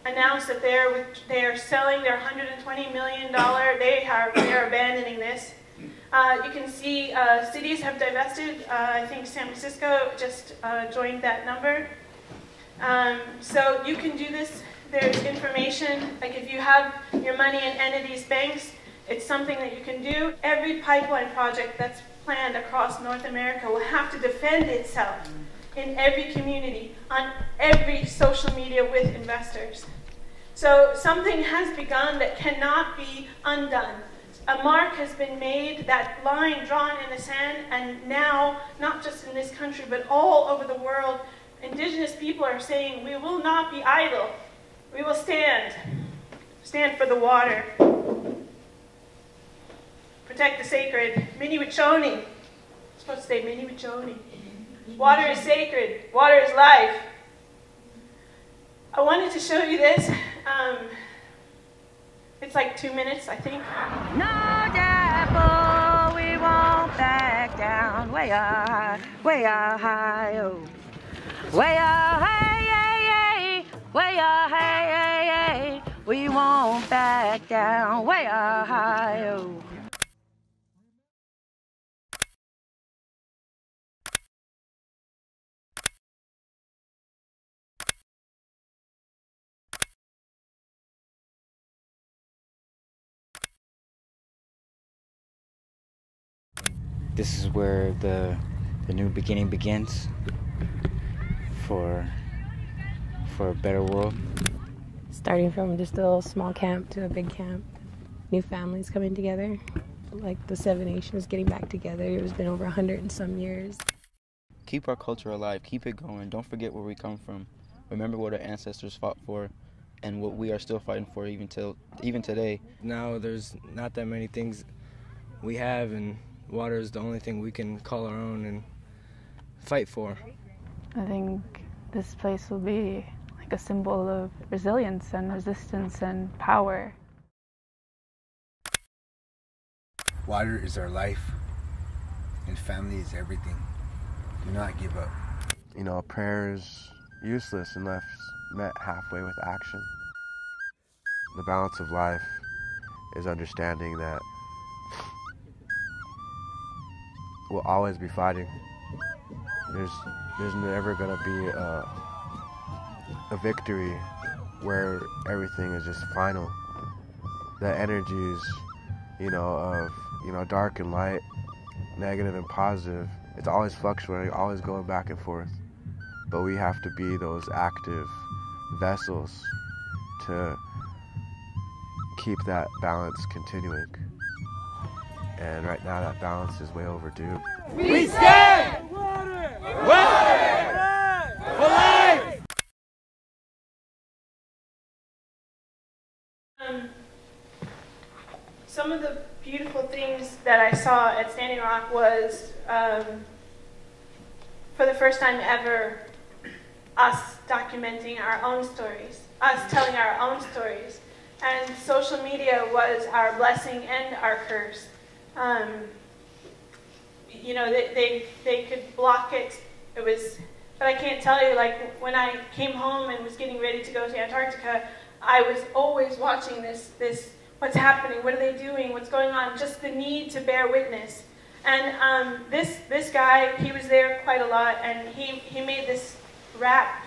announced that they're selling their $120 million. They are abandoning this. You can see cities have divested. I think San Francisco just joined that number. So you can do this. There's information, like if you have your money in entities, banks, it's something that you can do. Every pipeline project that's planned across North America will have to defend itself in every community, on every social media with investors. So something has begun that cannot be undone. A mark has been made, that line drawn in the sand, and now, not just in this country, but all over the world, Indigenous people are saying, we will not be idle. We will stand for the water. Protect the sacred. Mini-Wachoni. I'm supposed to say Mini-Wachoni. Water is sacred. Water is life. I wanted to show you this. It's like 2 minutes, I think. No DAPL, we won't back down. Way up high, oh. Way up high, yeah, yeah. Way up high, yeah, yeah. We won't back down. Way up high, oh. This is where the new beginning begins for a better world. Starting from just a little small camp to a big camp, new families coming together, like the Seven Nations getting back together. It's been over 100 and some years. Keep our culture alive, keep it going, don't forget where we come from. Remember what our ancestors fought for and what we are still fighting for even today. Now there's not that many things we have, and water is the only thing we can call our own and fight for. I think this place will be like a symbol of resilience and resistance and power. Water is our life, and family is everything. Do not give up. You know, prayer is useless unless met halfway with action. The balance of life is understanding that we'll always be fighting. There's never gonna be a victory where everything is just final. The energies, of dark and light, negative and positive, it's always fluctuating, always going back and forth. But we have to be those active vessels to keep that balance continuing. And right now that balance is way overdue. We stand! Water! Water! For life! Some of the beautiful things that I saw at Standing Rock was, for the first time ever, us documenting our own stories, us telling our own stories. And social media was our blessing and our curse. They could block it. But I can't tell you, like, when I came home and was getting ready to go to Antarctica, I was always watching this, what's happening, what are they doing, what's going on, just the need to bear witness. And this guy, he was there quite a lot, and he made this rap,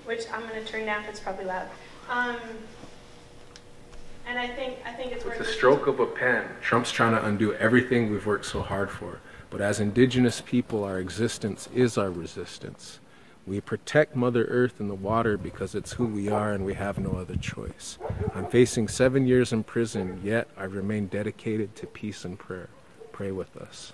which I'm going to turn down because it's probably loud. And I think it's worth it. With the stroke of a pen, Trump's trying to undo everything we've worked so hard for. But as Indigenous people, our existence is our resistance. We protect Mother Earth and the water because it's who we are and we have no other choice. I'm facing 7 years in prison, yet I remain dedicated to peace and prayer. Pray with us.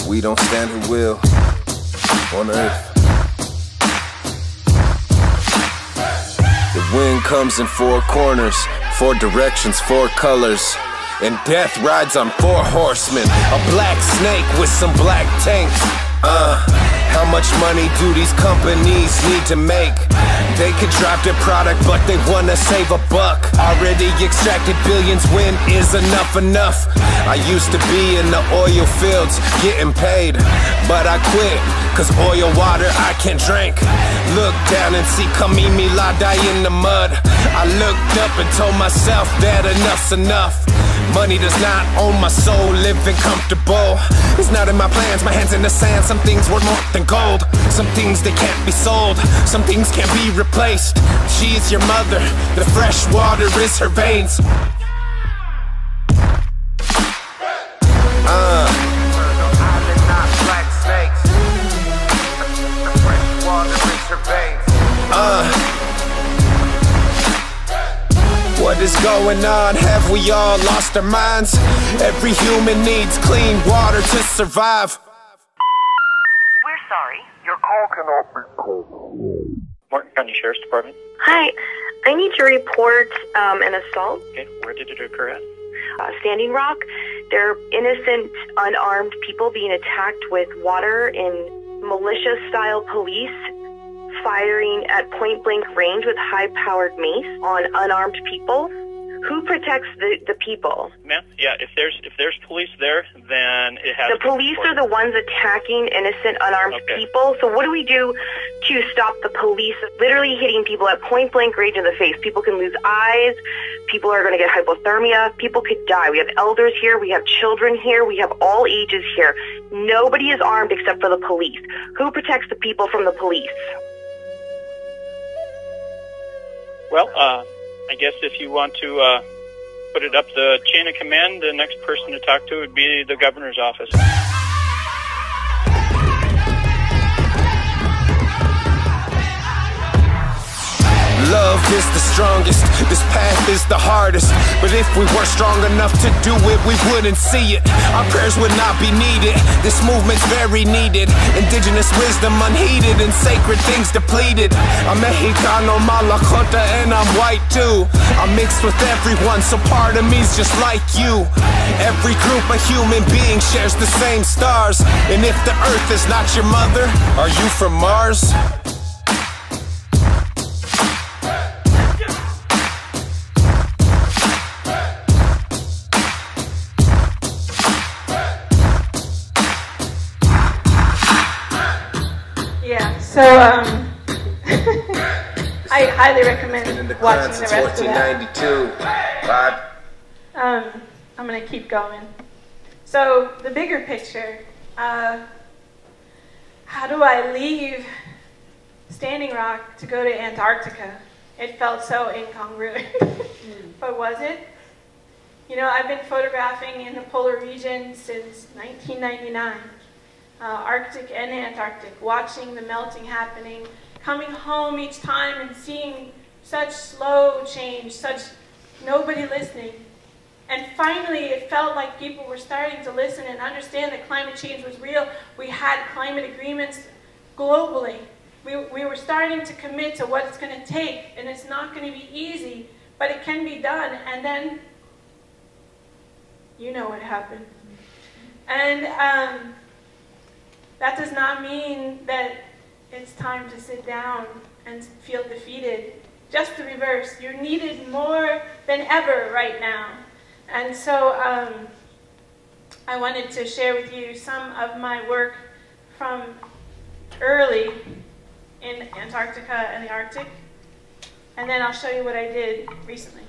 We don't stand who will on earth. The wind comes in four corners, four directions, four colors. And death rides on four horsemen, a black snake with some black tanks. How much money do these companies need to make? They could drop their product, but they wanna save a buck. Already extracted billions, when is enough? I used to be in the oil fields, getting paid, but I quit, cause oil water I can't drink. Look down and see Camille die in the mud. I looked up and told myself that enough's enough. Money does not own my soul, living comfortable it's not in my plans, my hands in the sand. Some things worth more than gold, some things they can't be sold, some things can't be replaced. She is your mother, the fresh water is her veins. What is going on? Have we all lost our minds? Every human needs clean water to survive. We're sorry, your call cannot be called. Martin County Sheriff's Department. Hi, I need to report an assault. Okay, where did it occur at? Standing Rock. There are innocent, unarmed people being attacked with water in militia-style police, firing at point-blank range with high-powered mace on unarmed people. Who protects the people? Ma'am, yeah, if there's police there, then it has The police are the ones attacking innocent, unarmed people. So what do we do to stop the police literally hitting people at point-blank range in the face? People can lose eyes. People are going to get hypothermia. People could die. We have elders here. We have children here. We have all ages here. Nobody is armed except for the police. Who protects the people from the police? Well, I guess if you want to put it up the chain of command, the next person to talk to would be the governor's office. Love is the strongest, this path is the hardest. But if we were strong enough to do it, we wouldn't see it. Our prayers would not be needed, this movement's very needed. Indigenous wisdom unheeded and sacred things depleted. I'm Mexicano, Malacota, and I'm white too. I'm mixed with everyone, so part of me's just like you. Every group of human beings shares the same stars. And if the earth is not your mother, are you from Mars? So, I highly recommend watching the rest of that. I'm going to keep going. So, the bigger picture, how do I leave Standing Rock to go to Antarctica? It felt so incongruent, but was it? You know, I've been photographing in the polar region since 1999. Arctic and Antarctic, watching the melting happening, coming home each time and seeing such slow change, such nobody listening. And finally, it felt like people were starting to listen and understand that climate change was real. We had climate agreements globally. We were starting to commit to what it's going to take, and it's not going to be easy, but it can be done. And then, you know what happened. And that does not mean that it's time to sit down and feel defeated. Just the reverse. You're needed more than ever right now. And so I wanted to share with you some of my work from early in Antarctica and the Arctic. And then I'll show you what I did recently.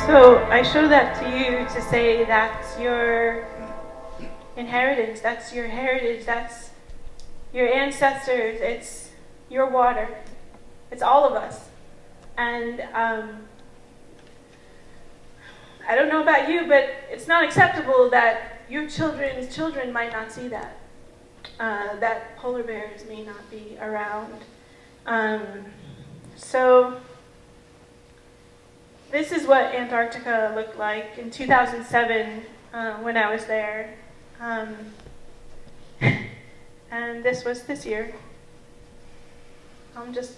So I show that to you to say that's your inheritance, that's your heritage, that's your ancestors, it's your water, it's all of us. And I don't know about you, but it's not acceptable that your children's children might not see that, that polar bears may not be around. So this is what Antarctica looked like in 2007 when I was there. And this was this year. I'll just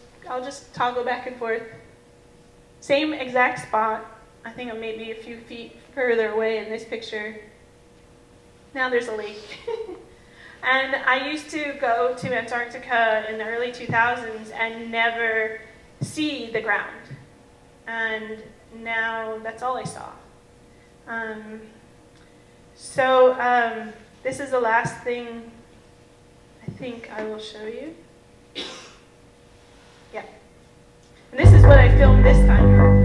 toggle back and forth. Same exact spot. I think I'm maybe a few feet further away in this picture. Now there's a lake. And I used to go to Antarctica in the early 2000s and never see the ground. And now that's all I saw. This is the last thing I think I will show you. Yeah. And this is what I filmed this time.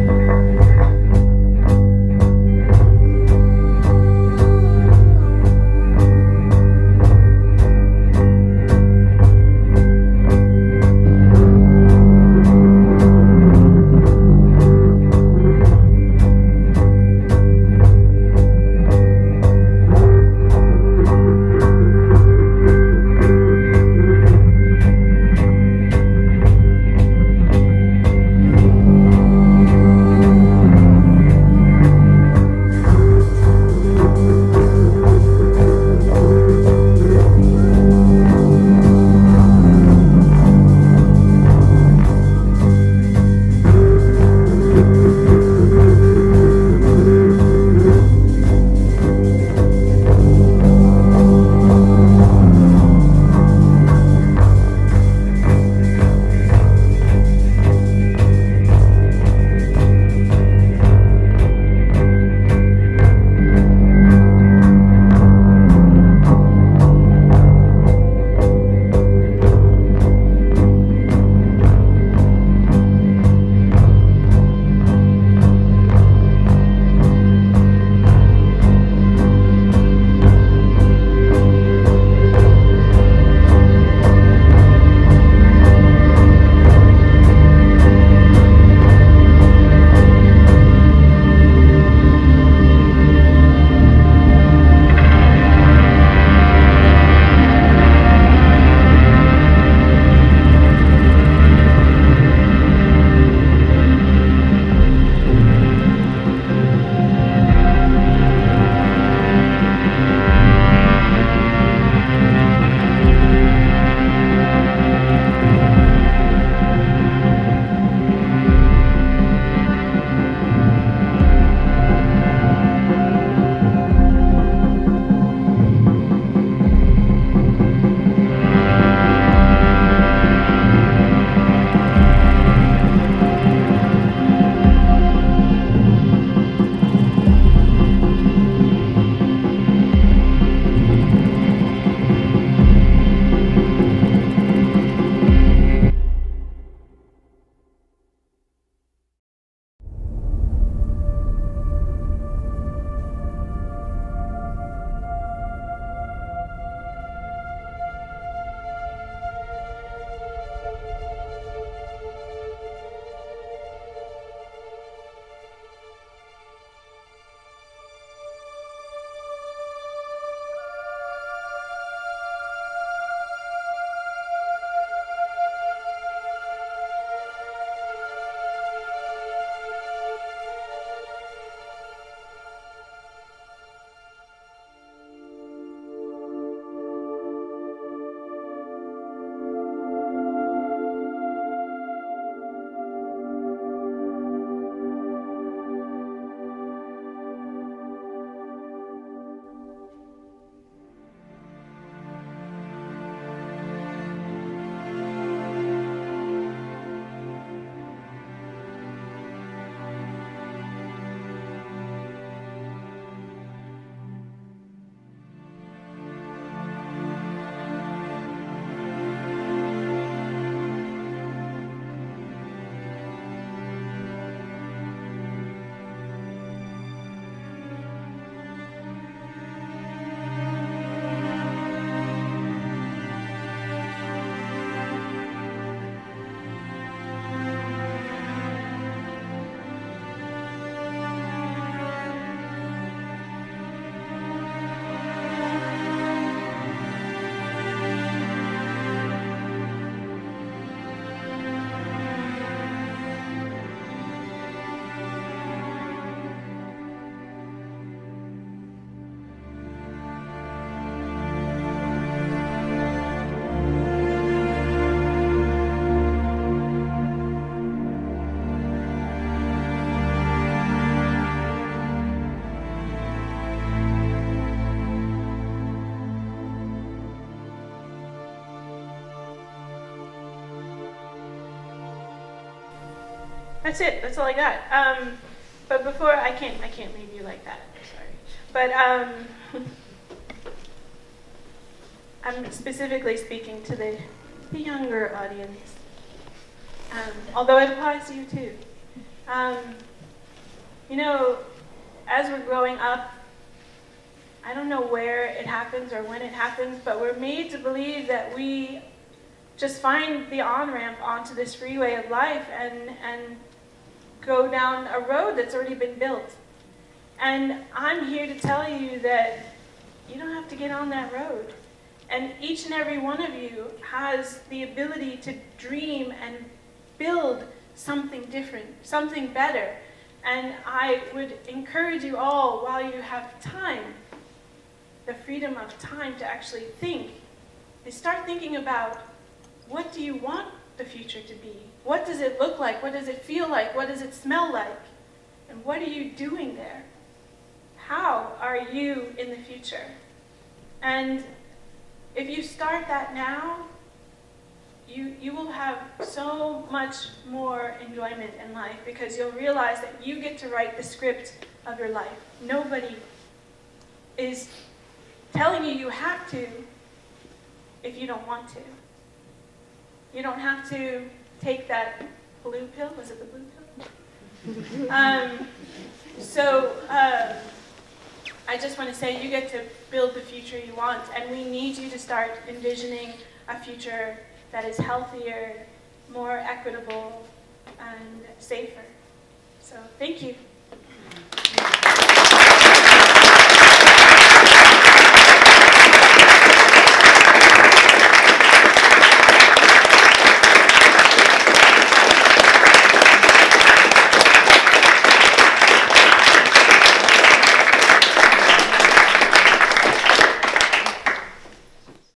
that's it. That's all I got. But before, I can't leave you like that. Sorry. But I'm specifically speaking to the younger audience, although it applies to you too. You know, as we're growing up, I don't know where it happens or when it happens, but we're made to believe that we just find the on-ramp onto this freeway of life and go down a road that's already been built. And I'm here to tell you that you don't have to get on that road. And each and every one of you has the ability to dream and build something different, something better. And I would encourage you all, while you have time, the freedom of time to actually think, is start thinking about, what do you want the future to be? What does it look like? What does it feel like? What does it smell like? And what are you doing there? How are you in the future? And if you start that now, you will have so much more enjoyment in life, because you'll realize that you get to write the script of your life. Nobody is telling you you have to if you don't want to. You don't have to take that blue pill. Was it the blue pill? I just want to say you get to build the future you want, and we need you to start envisioning a future that is healthier, more equitable, and safer. So thank you.